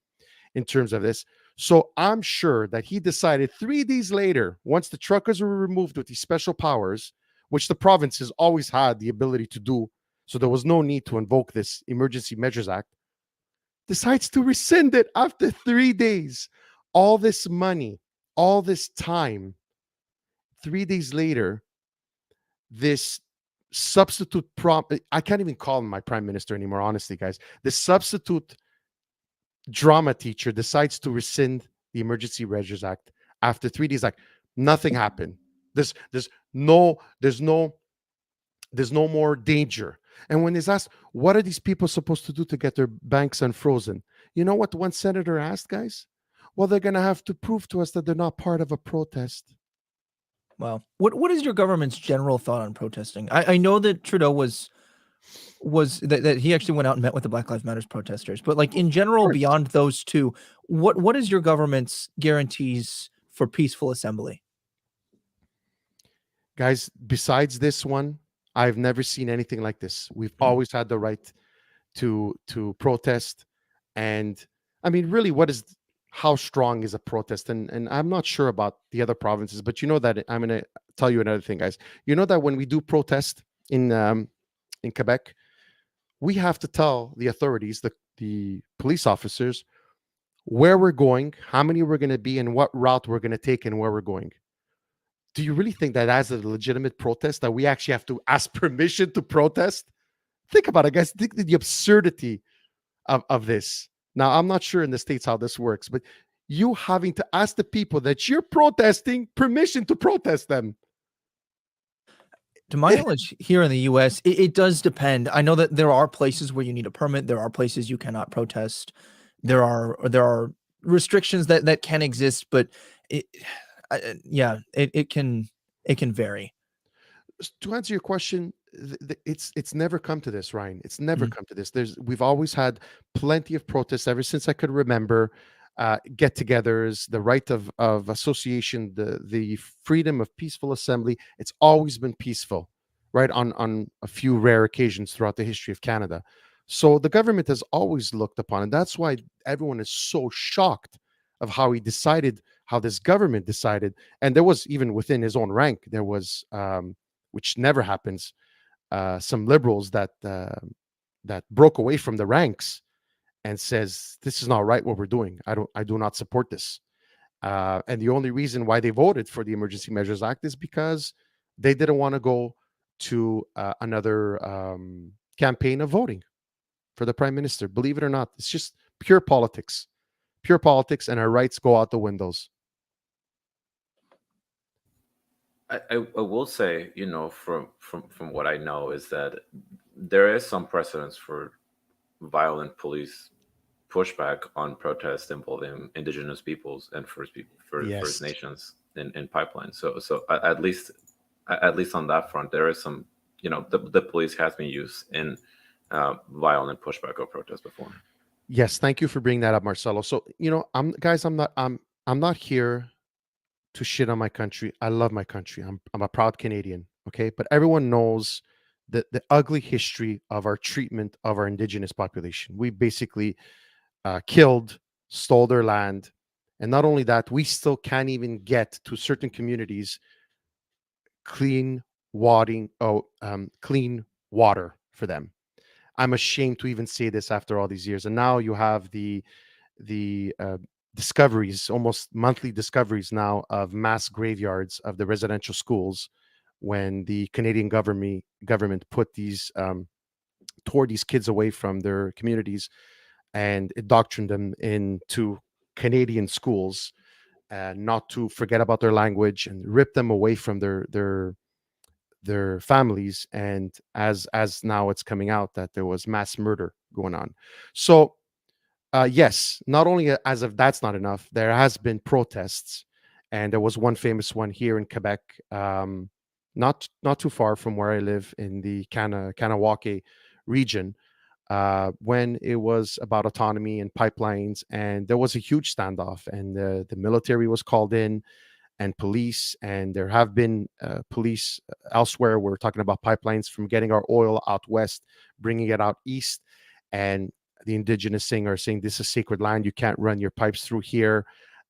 [SPEAKER 3] in terms of this. So I'm sure that he decided 3 days later, once the truckers were removed with these special powers, which the provinces always had the ability to do, so there was no need to invoke this Emergency Measures Act, decides to rescind it after 3 days. All this money, all this time, 3 days later, this substitute I can't even call him my prime minister anymore, honestly, guys. The substitute drama teacher decides to rescind the Emergency Measures Act after 3 days. Like nothing happened. There's no more danger. And when he's asked, what are these people supposed to do to get their banks unfrozen? You know what one senator asked, guys? Well, they're going to have to prove to us that they're not part of a protest.
[SPEAKER 1] Wow. What is your government's general thought on protesting? I know that Trudeau was that he actually went out and met with the Black Lives Matter protesters, but like in general, beyond those two, what is your government's guarantees for peaceful assembly?
[SPEAKER 3] Guys, besides this one, I've never seen anything like this. We've always had the right to protest. And I mean, really, how strong is a protest? And I'm not sure about the other provinces, but you know that I'm going to tell you another thing, guys. You know that when we do protest in Quebec, we have to tell the authorities, the police officers, where we're going, how many we're going to be, and what route we're going to take, and where we're going. Do you really think that as a legitimate protest that we actually have to ask permission to protest? Think about it, guys. Think the absurdity of this. Now, I'm not sure in the States how this works, but you having to ask the people that you're protesting permission to protest them.
[SPEAKER 1] To my knowledge, here in the U.S., it does depend. I know that there are places where you need a permit. There are places you cannot protest. There are restrictions that can exist, but it can vary.
[SPEAKER 3] To answer your question, it's never come to this, Ryan. It's never come to this. We've always had plenty of protests ever since I could remember. Get-togethers, the right of association, the freedom of peaceful assembly. It's always been peaceful, right? On a few rare occasions throughout the history of Canada. So the government has always looked upon it. That's why everyone is so shocked of how this government decided. And there was, even within his own rank, there was, which never happens, some liberals that broke away from the ranks and says this is not right what we're doing. I do not support this. And the only reason why they voted for the Emergency Measures Act is because they didn't want to go to another campaign of voting for the prime minister. Believe it or not, it's just pure politics, and our rights go out the windows.
[SPEAKER 2] I will say, from what I know, is that there is some precedence for violent police pushback on protests involving indigenous peoples and First Nations in pipelines. So at least on that front, there is some, the police has been used in violent pushback or protest before.
[SPEAKER 3] Yes, thank you for bringing that up, Marcelo. So I'm not here to shit on my country. I love my country. I'm a proud Canadian. Okay, but everyone knows the ugly history of our treatment of our indigenous population. We basically killed, stole their land, and not only that, we still can't even get to certain communities clean clean water for them. I'm ashamed to even say this after all these years. And now you have the discoveries, almost monthly discoveries now, of mass graveyards of the residential schools when the Canadian government put these tore these kids away from their communities and indoctrined them into Canadian schools, not to forget about their language, and rip them away from their families. And as now it's coming out that there was mass murder going on. So yes, not only as if that's not enough, there has been protests, and there was one famous one here in Quebec, not too far from where I live in the Kanawake region, when it was about autonomy and pipelines, and there was a huge standoff, and the military was called in, and police, and there have been police elsewhere. We're talking about pipelines from getting our oil out west, bringing it out east, and the indigenous saying this is sacred land. You can't run your pipes through here.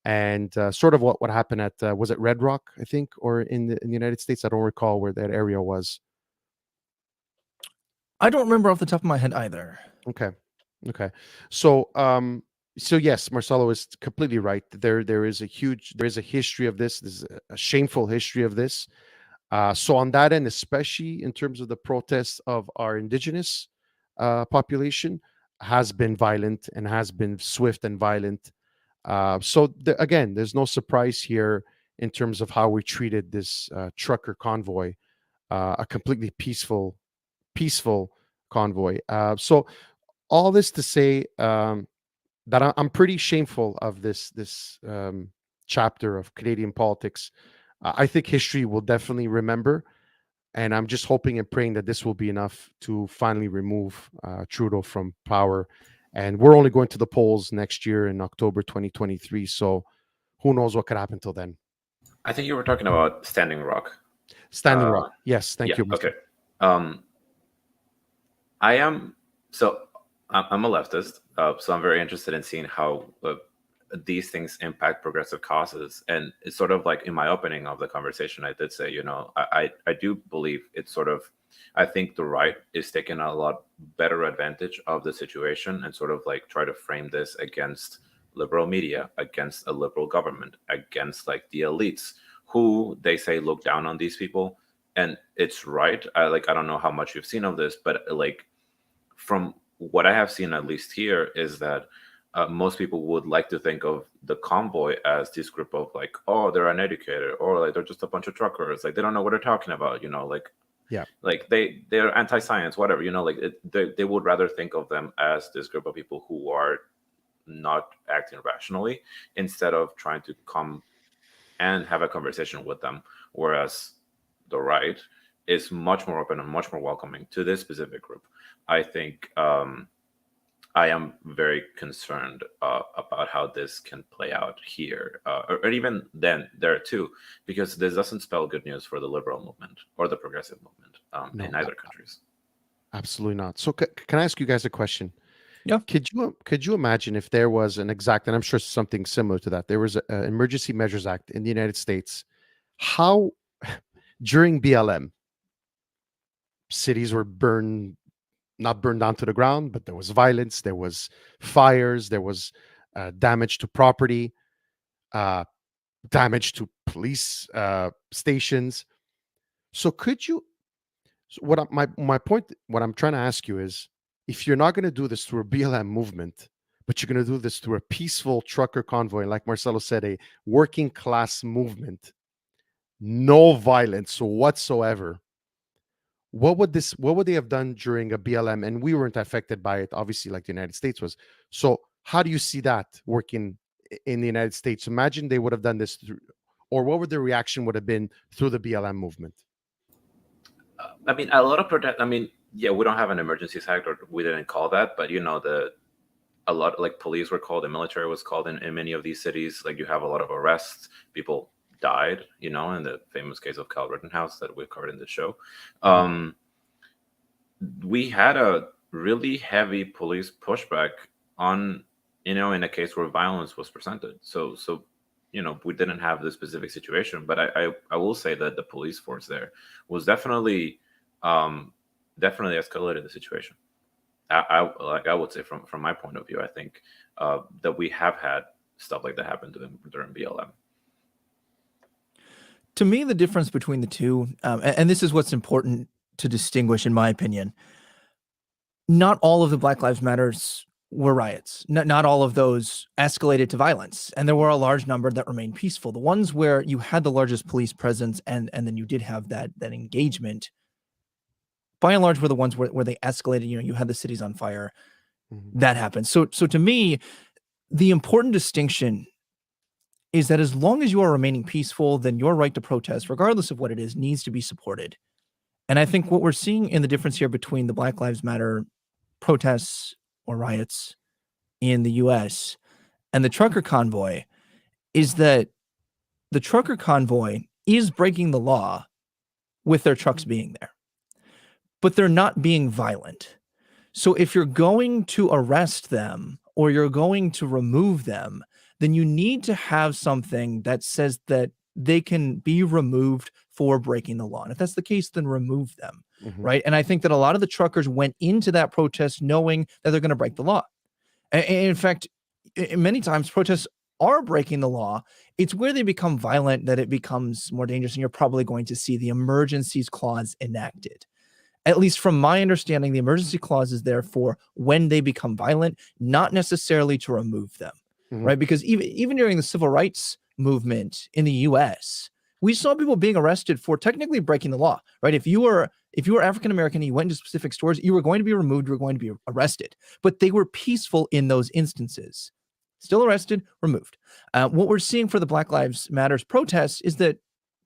[SPEAKER 3] And sort of what happened at was it Red Rock, I think, or in the United States? I don't recall where that area was.
[SPEAKER 1] I don't remember off the top of my head either.
[SPEAKER 3] Okay. So yes, Marcelo is completely right. There is a history of this. There's a shameful history of this. So on that end, especially in terms of the protests of our indigenous population, has been violent and has been swift and violent. So again, there's no surprise here in terms of how we treated this trucker convoy, a completely peaceful convoy. So all this to say that I'm pretty shameful of this chapter of Canadian politics. I think history will definitely remember, and I'm just hoping and praying that this will be enough to finally remove Trudeau from power. And we're only going to the polls next year in October 2023, so who knows what could happen till then.
[SPEAKER 2] I think you were talking about Standing Rock.
[SPEAKER 3] Standing Rock. Yes, thank you.
[SPEAKER 2] Okay. I'm a leftist, so I'm very interested in seeing how these things impact progressive causes. And it's sort of like in my opening of the conversation, I did say, I do believe it's sort of, I think the right is taking a lot better advantage of the situation and sort of like try to frame this against liberal media, against a liberal government, against like the elites who they say look down on these people. And it's right. I don't know how much you've seen of this, but like from what I have seen, at least here, is that most people would like to think of the convoy as this group of like, oh, they're uneducated, or like they're just a bunch of truckers, like they don't know what they're talking about, like they're anti-science, whatever, they would rather think of them as this group of people who are not acting rationally, instead of trying to come and have a conversation with them. Whereas the right is much more open and much more welcoming to this specific group. I think I am very concerned about how this can play out here, or even then there too, because this doesn't spell good news for the liberal movement or the progressive movement in either countries.
[SPEAKER 3] Absolutely not. So can I ask you guys a question?
[SPEAKER 1] Yeah.
[SPEAKER 3] Could you imagine if there was an exact, and I'm sure something similar to that, there was an Emergency Measures Act in the United States, how during BLM cities were burned not burned down to the ground, but there was violence, there was fires, there was damage to property, uh, damage to police stations. So could you? So my point, what I'm trying to ask you is, if you're not going to do this through a BLM movement, but you're going to do this through a peaceful trucker convoy, like Marcelo said, a working class movement, no violence whatsoever. What would they have done during a BLM? And we weren't affected by it, obviously, like the United States was. So how do you see that working in the United States? Imagine they would have done this through, or what would the reaction would have been through the BLM movement?
[SPEAKER 2] I mean, a lot of protest. I mean, yeah, we don't have an emergencies act, or we didn't call that, but a lot, like, police were called, the military was called in many of these cities. Like, you have a lot of arrests. People died, in the famous case of Kyle Rittenhouse that we've covered in the show. We had a really heavy police pushback on, in a case where violence was presented. So we didn't have this specific situation, but I will say that the police force there was definitely escalated the situation. I would say from my point of view, I think that we have had stuff like that happen to them during BLM.
[SPEAKER 1] To me, the difference between the two, and this is what's important to distinguish, in my opinion, not all of the Black Lives Matters were riots. Not all of those escalated to violence, and there were a large number that remained peaceful. The ones where you had the largest police presence and then you did have that engagement, by and large, were the ones where they escalated. You had the cities on fire.
[SPEAKER 3] Mm-hmm.
[SPEAKER 1] That happened. So to me, the important distinction is that as long as you are remaining peaceful, then your right to protest, regardless of what it is, needs to be supported. And I think what we're seeing in the difference here between the Black Lives Matter protests or riots in the US and the trucker convoy is that the trucker convoy is breaking the law with their trucks being there, but they're not being violent. So if you're going to arrest them or you're going to remove them, then you need to have something that says that they can be removed for breaking the law. And if that's the case, then remove them, right? And I think that a lot of the truckers went into that protest knowing that they're going to break the law. And in fact, many times protests are breaking the law. It's where they become violent that it becomes more dangerous, and you're probably going to see the emergencies clause enacted. At least from my understanding, the emergency clause is there for when they become violent, not necessarily to remove them, right? Because even during the civil rights movement in the US, we saw people being arrested for technically breaking the law, right? If you were African American and you went into specific stores, you were going to be removed, you were going to be arrested. But they were peaceful in those instances. Still arrested, removed. What we're seeing for the Black Lives Matters protests is that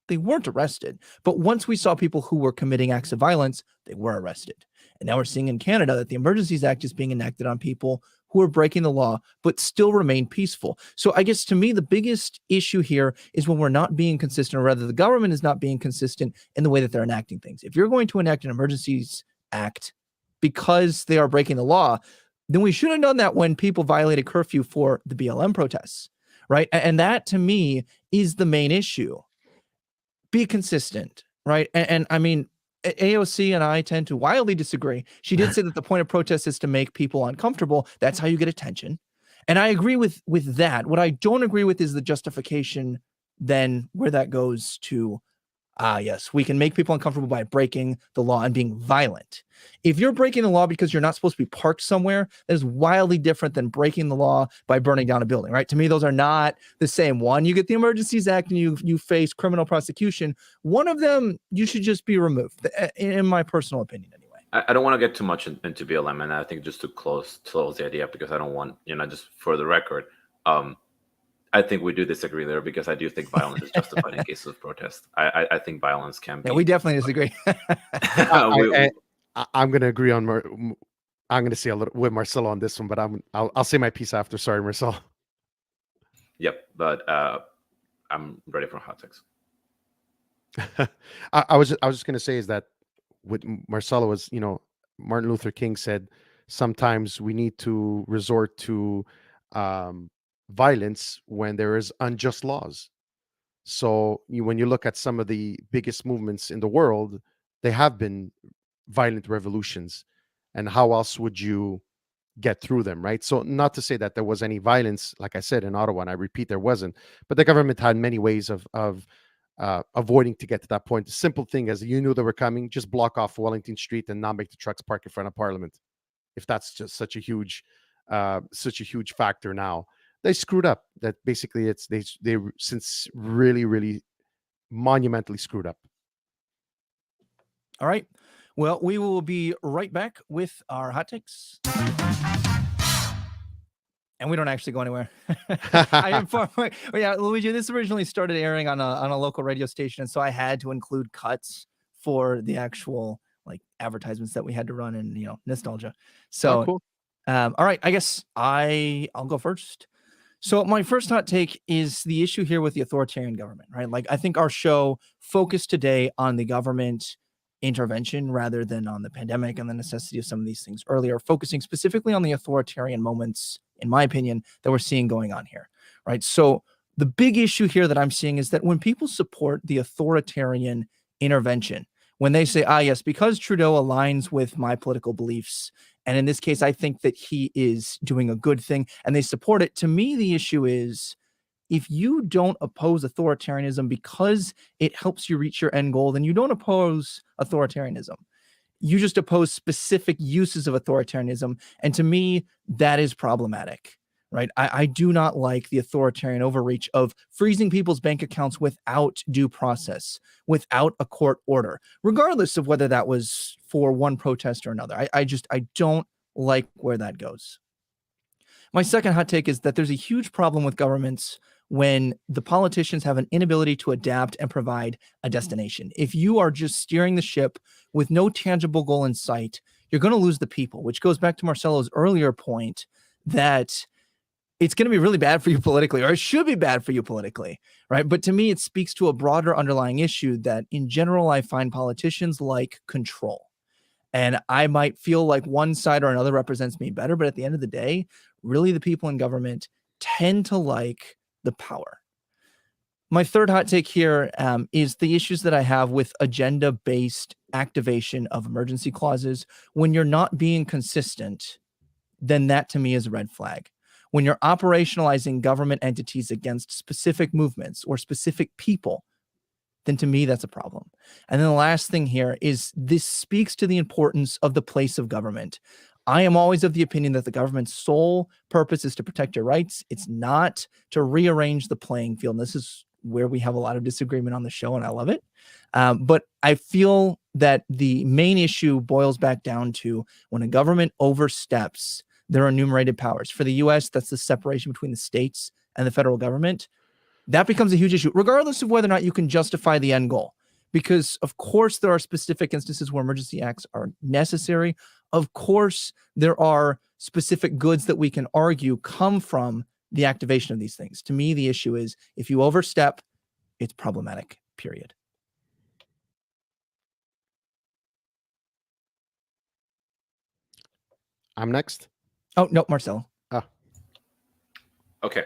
[SPEAKER 1] they weren't arrested. But once we saw people who were committing acts of violence, they were arrested. And now we're seeing in Canada that the Emergencies Act is being enacted on people who are breaking the law, but still remain peaceful. So I guess to me, the biggest issue here is when we're not being consistent, or rather the government is not being consistent in the way that they're enacting things. If you're going to enact an Emergencies Act because they are breaking the law, then we should have done that when people violated curfew for the BLM protests, right? And that to me is the main issue. Be consistent, right? And I mean, AOC and I tend to wildly disagree. She did say that the point of protest is to make people uncomfortable. That's how you get attention. And I agree with that. What I don't agree with is the justification then where that goes to, yes, we can make people uncomfortable by breaking the law and being violent. If you're breaking the law because you're not supposed to be parked somewhere, that is wildly different than breaking the law by burning down a building, right? To me, those are not the same. One, you get the Emergencies Act and you face criminal prosecution. One of them, you should just be removed, in my personal opinion anyway.
[SPEAKER 2] I don't want to get too much into BLM, and I think just to close the idea, because I don't want, just for the record, I think we do disagree there, because I do think violence is justified in cases of protest. I think violence can be.
[SPEAKER 1] Yeah, we definitely disagree.
[SPEAKER 3] I'm going to agree on. I'm going to say a little with Marcelo on this one, but I'll say my piece after. Sorry, Marcelo.
[SPEAKER 2] Yep, but I'm ready for hot takes.
[SPEAKER 3] I was just going to say is that with Marcelo was, Martin Luther King said sometimes we need to resort to violence when there is unjust laws. So when you look at some of the biggest movements in the world, they have been violent revolutions. and how else would you get through them, right? So not to say that there was any violence, like I said, in Ottawa, and I repeat, there wasn't, but the government had many ways of avoiding to get to that point. The simple thing is, you knew they were coming, just block off Wellington Street and not make the trucks park in front of Parliament. If that's just such a huge factor now, they screwed up. That basically it's they since really monumentally screwed up.
[SPEAKER 1] All right. Well, we will be right back with our hot takes. And we don't actually go anywhere. I inform, yeah, Luigi, this originally started airing on a local radio station, and so I had to include cuts for the actual like advertisements that we had to run and nostalgia. So,
[SPEAKER 3] cool.
[SPEAKER 1] all right, I guess I'll go first. So my first hot take is the issue here with the authoritarian government, right? Like I think our show focused today on the government intervention rather than on the pandemic and the necessity of some of these things earlier, focusing specifically on the authoritarian moments, in my opinion, that we're seeing going on here, right? So the big issue here that I'm seeing is that when people support the authoritarian intervention, when they say, yes, because Trudeau aligns with my political beliefs, and in this case, I think that he is doing a good thing and they support it. To me, the issue is if you don't oppose authoritarianism because it helps you reach your end goal, then you don't oppose authoritarianism. You just oppose specific uses of authoritarianism. And to me, that is problematic, right? I do not like the authoritarian overreach of freezing people's bank accounts without due process, without a court order, regardless of whether that was for one protest or another. I don't like where that goes. My second hot take is that there's a huge problem with governments when the politicians have an inability to adapt and provide a destination. If you are just steering the ship with no tangible goal in sight, you're going to lose the people, which goes back to Marcelo's earlier point that it's going to be really bad for you politically, or it should be bad for you politically, right? But to me, it speaks to a broader underlying issue that in general, I find politicians like control. And I might feel like one side or another represents me better, but at the end of the day, really the people in government tend to like the power. My third hot take here is the issues that I have with agenda-based activation of emergency clauses. When you're not being consistent, then that to me is a red flag. When you're operationalizing government entities against specific movements or specific people, then to me, that's a problem. And then the last thing here is this speaks to the importance of the place of government. I am always of the opinion that the government's sole purpose is to protect your rights. It's not to rearrange the playing field. And this is where we have a lot of disagreement on the show, and I love it. But I feel that the main issue boils back down to when a government oversteps their enumerated powers. For the U.S., that's the separation between the states and the federal government. That becomes a huge issue, regardless of whether or not you can justify the end goal. Because, of course, there are specific instances where emergency acts are necessary. Of course, there are specific goods that we can argue come from the activation of these things. To me, the issue is if you overstep, it's problematic, period.
[SPEAKER 3] I'm next.
[SPEAKER 1] Oh, no, Marcelo.
[SPEAKER 2] Okay.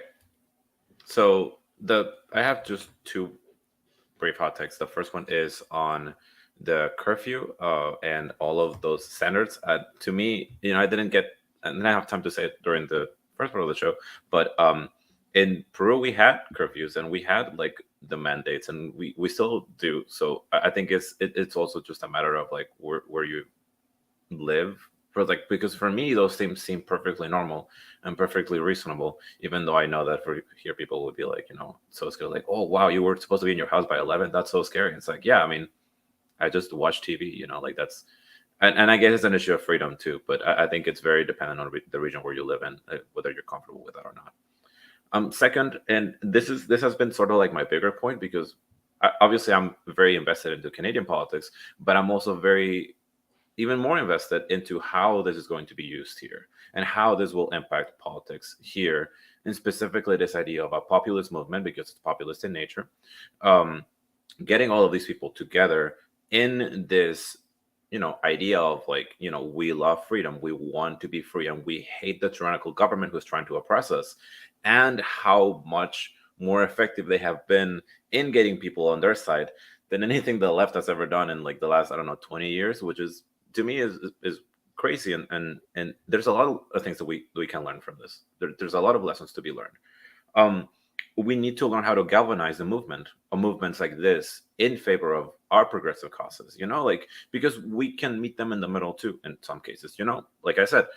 [SPEAKER 2] So I have just two brief hot takes. The first one is on the curfew and all of those standards. To me, I didn't have time to say it during the first part of the show, but in Peru we had curfews and we had like the mandates, and we still do. So I think it's also just a matter of like where you live. Because for me those things seem perfectly normal and perfectly reasonable, even though I know that for here people would be like, so it's like, oh wow, you were supposed to be in your house by 11. That's so scary. It's like, yeah, I mean, I just watch TV, like that's, and I guess it's an issue of freedom too, but I think it's very dependent on the region where you live in, whether you're comfortable with that or not. Second, and this has been sort of like my bigger point, because obviously I'm very invested into Canadian politics, but I'm also even more invested into how this is going to be used here and how this will impact politics here, and specifically this idea of a populist movement, because it's populist in nature, getting all of these people together in this idea of like, we love freedom, we want to be free, and we hate the tyrannical government who's trying to oppress us, and how much more effective they have been in getting people on their side than anything the left has ever done in like the last, I don't know, 20 years, which is, to me, is crazy, and there's a lot of things that we can learn from this. There's a lot of lessons to be learned. Um, we need to learn how to galvanize the movement, or movements like this, in favor of our progressive causes. Like, because we can meet them in the middle too in some cases. Like I said,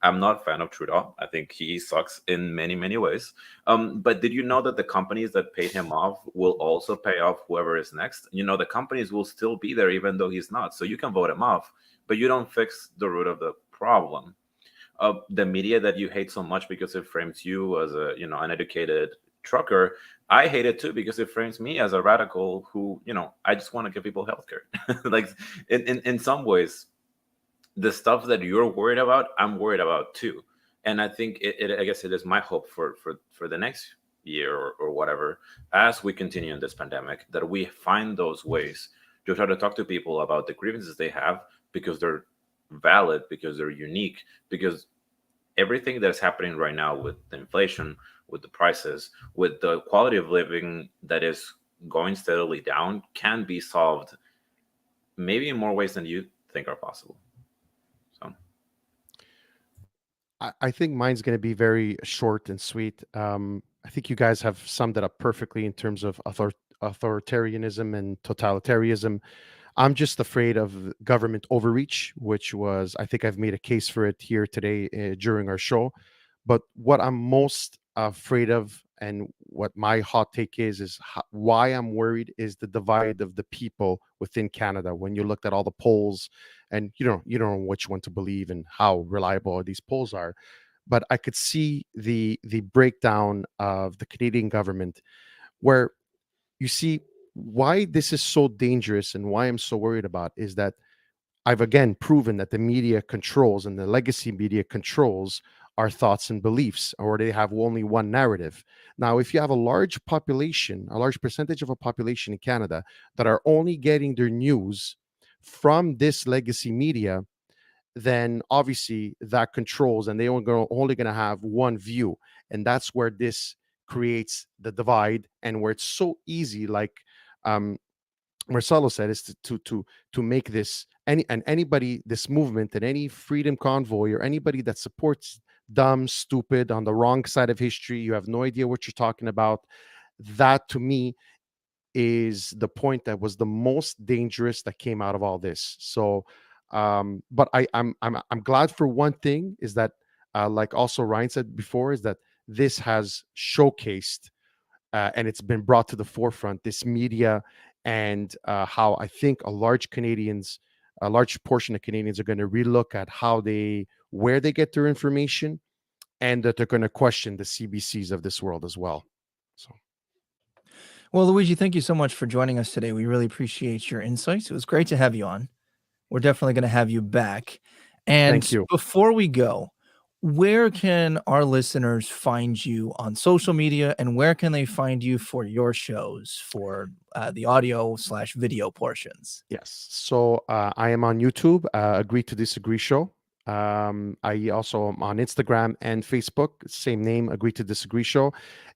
[SPEAKER 2] I'm not a fan of Trudeau. I think he sucks in many, many ways. But did you know that the companies that paid him off will also pay off whoever is next? The companies will still be there even though he's not. So you can vote him off, but you don't fix the root of the problem. The media that you hate so much because it frames you as a uneducated trucker, I hate it too because it frames me as a radical who I just want to give people healthcare. Like in some ways, the stuff that you're worried about, I'm worried about too. And I think I guess it is my hope for the next year or whatever, as we continue in this pandemic, that we find those ways to try to talk to people about the grievances they have, because they're valid, because they're unique, because everything that's happening right now with the inflation, with the prices, with the quality of living that is going steadily down, can be solved maybe in more ways than you think are possible. So
[SPEAKER 3] I think mine's going to be very short and sweet. I think you guys have summed it up perfectly in terms of authoritarianism and totalitarianism. I'm just afraid of government overreach, which was, I think I've made a case for it here today during our show. But what I'm most afraid of, and what my hot take is why I'm worried, is the divide of the people within Canada. When you looked at all the polls, and you don't know which one to believe and how reliable these polls are, but I could see the breakdown of the Canadian government, where you see why this is so dangerous and why I'm so worried about is that I've again proven that the media controls, and the legacy media controls, our thoughts and beliefs, or they have only one narrative. Now, if you have a large population, a large percentage of a population in Canada that are only getting their news from this legacy media, then obviously that controls, and they only going to have one view, and that's where this creates the divide, and where it's so easy, like um, Marcelo said, is to make this anybody, this movement, and any freedom convoy or anybody that supports dumb, stupid, on the wrong side of history, you have no idea what you're talking about. That to me is the point that was the most dangerous that came out of all this. So, but I'm glad for one thing, is that like also Ryan said before, is that this has showcased and it's been brought to the forefront, this media, and how I think a large portion of Canadians are going to relook at where they get their information, and that they're going to question the CBCs of this world as well. So,
[SPEAKER 1] Well, Luigi, thank you so much for joining us today. We really appreciate your insights. It was great to have you on. We're definitely going to have you back. And
[SPEAKER 3] thank you.
[SPEAKER 1] before we go, where can our listeners find you on social media, and where can they find you for your shows, for the audio/video portions?
[SPEAKER 3] Yes. So I am on YouTube, Agree to Disagree Show. I also am on Instagram and Facebook, same name, Agree to Disagree Show,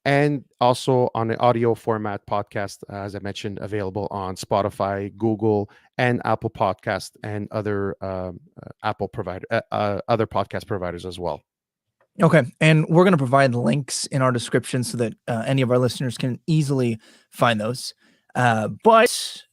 [SPEAKER 3] and also on an audio format podcast, as I mentioned, available on Spotify, Google, and Apple Podcast, and other other podcast providers as well.
[SPEAKER 1] Okay, and we're going to provide links in our description so that any of our listeners can easily find those. But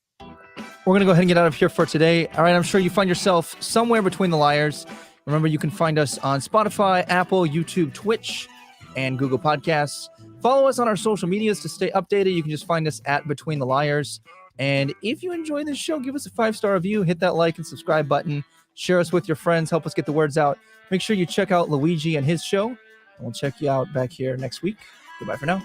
[SPEAKER 1] we're going to go ahead and get out of here for today. All right, I'm sure you find yourself somewhere between the liars. Remember, you can find us on Spotify, Apple, YouTube, Twitch, and Google Podcasts. Follow us on our social medias to stay updated. You can just find us at Between the Liars. And if you enjoy this show, give us a 5-star review, hit that like and subscribe button, share us with your friends, help us get the words out. Make sure you check out Luigi and his show, and we'll check you out back here next week. Goodbye for now.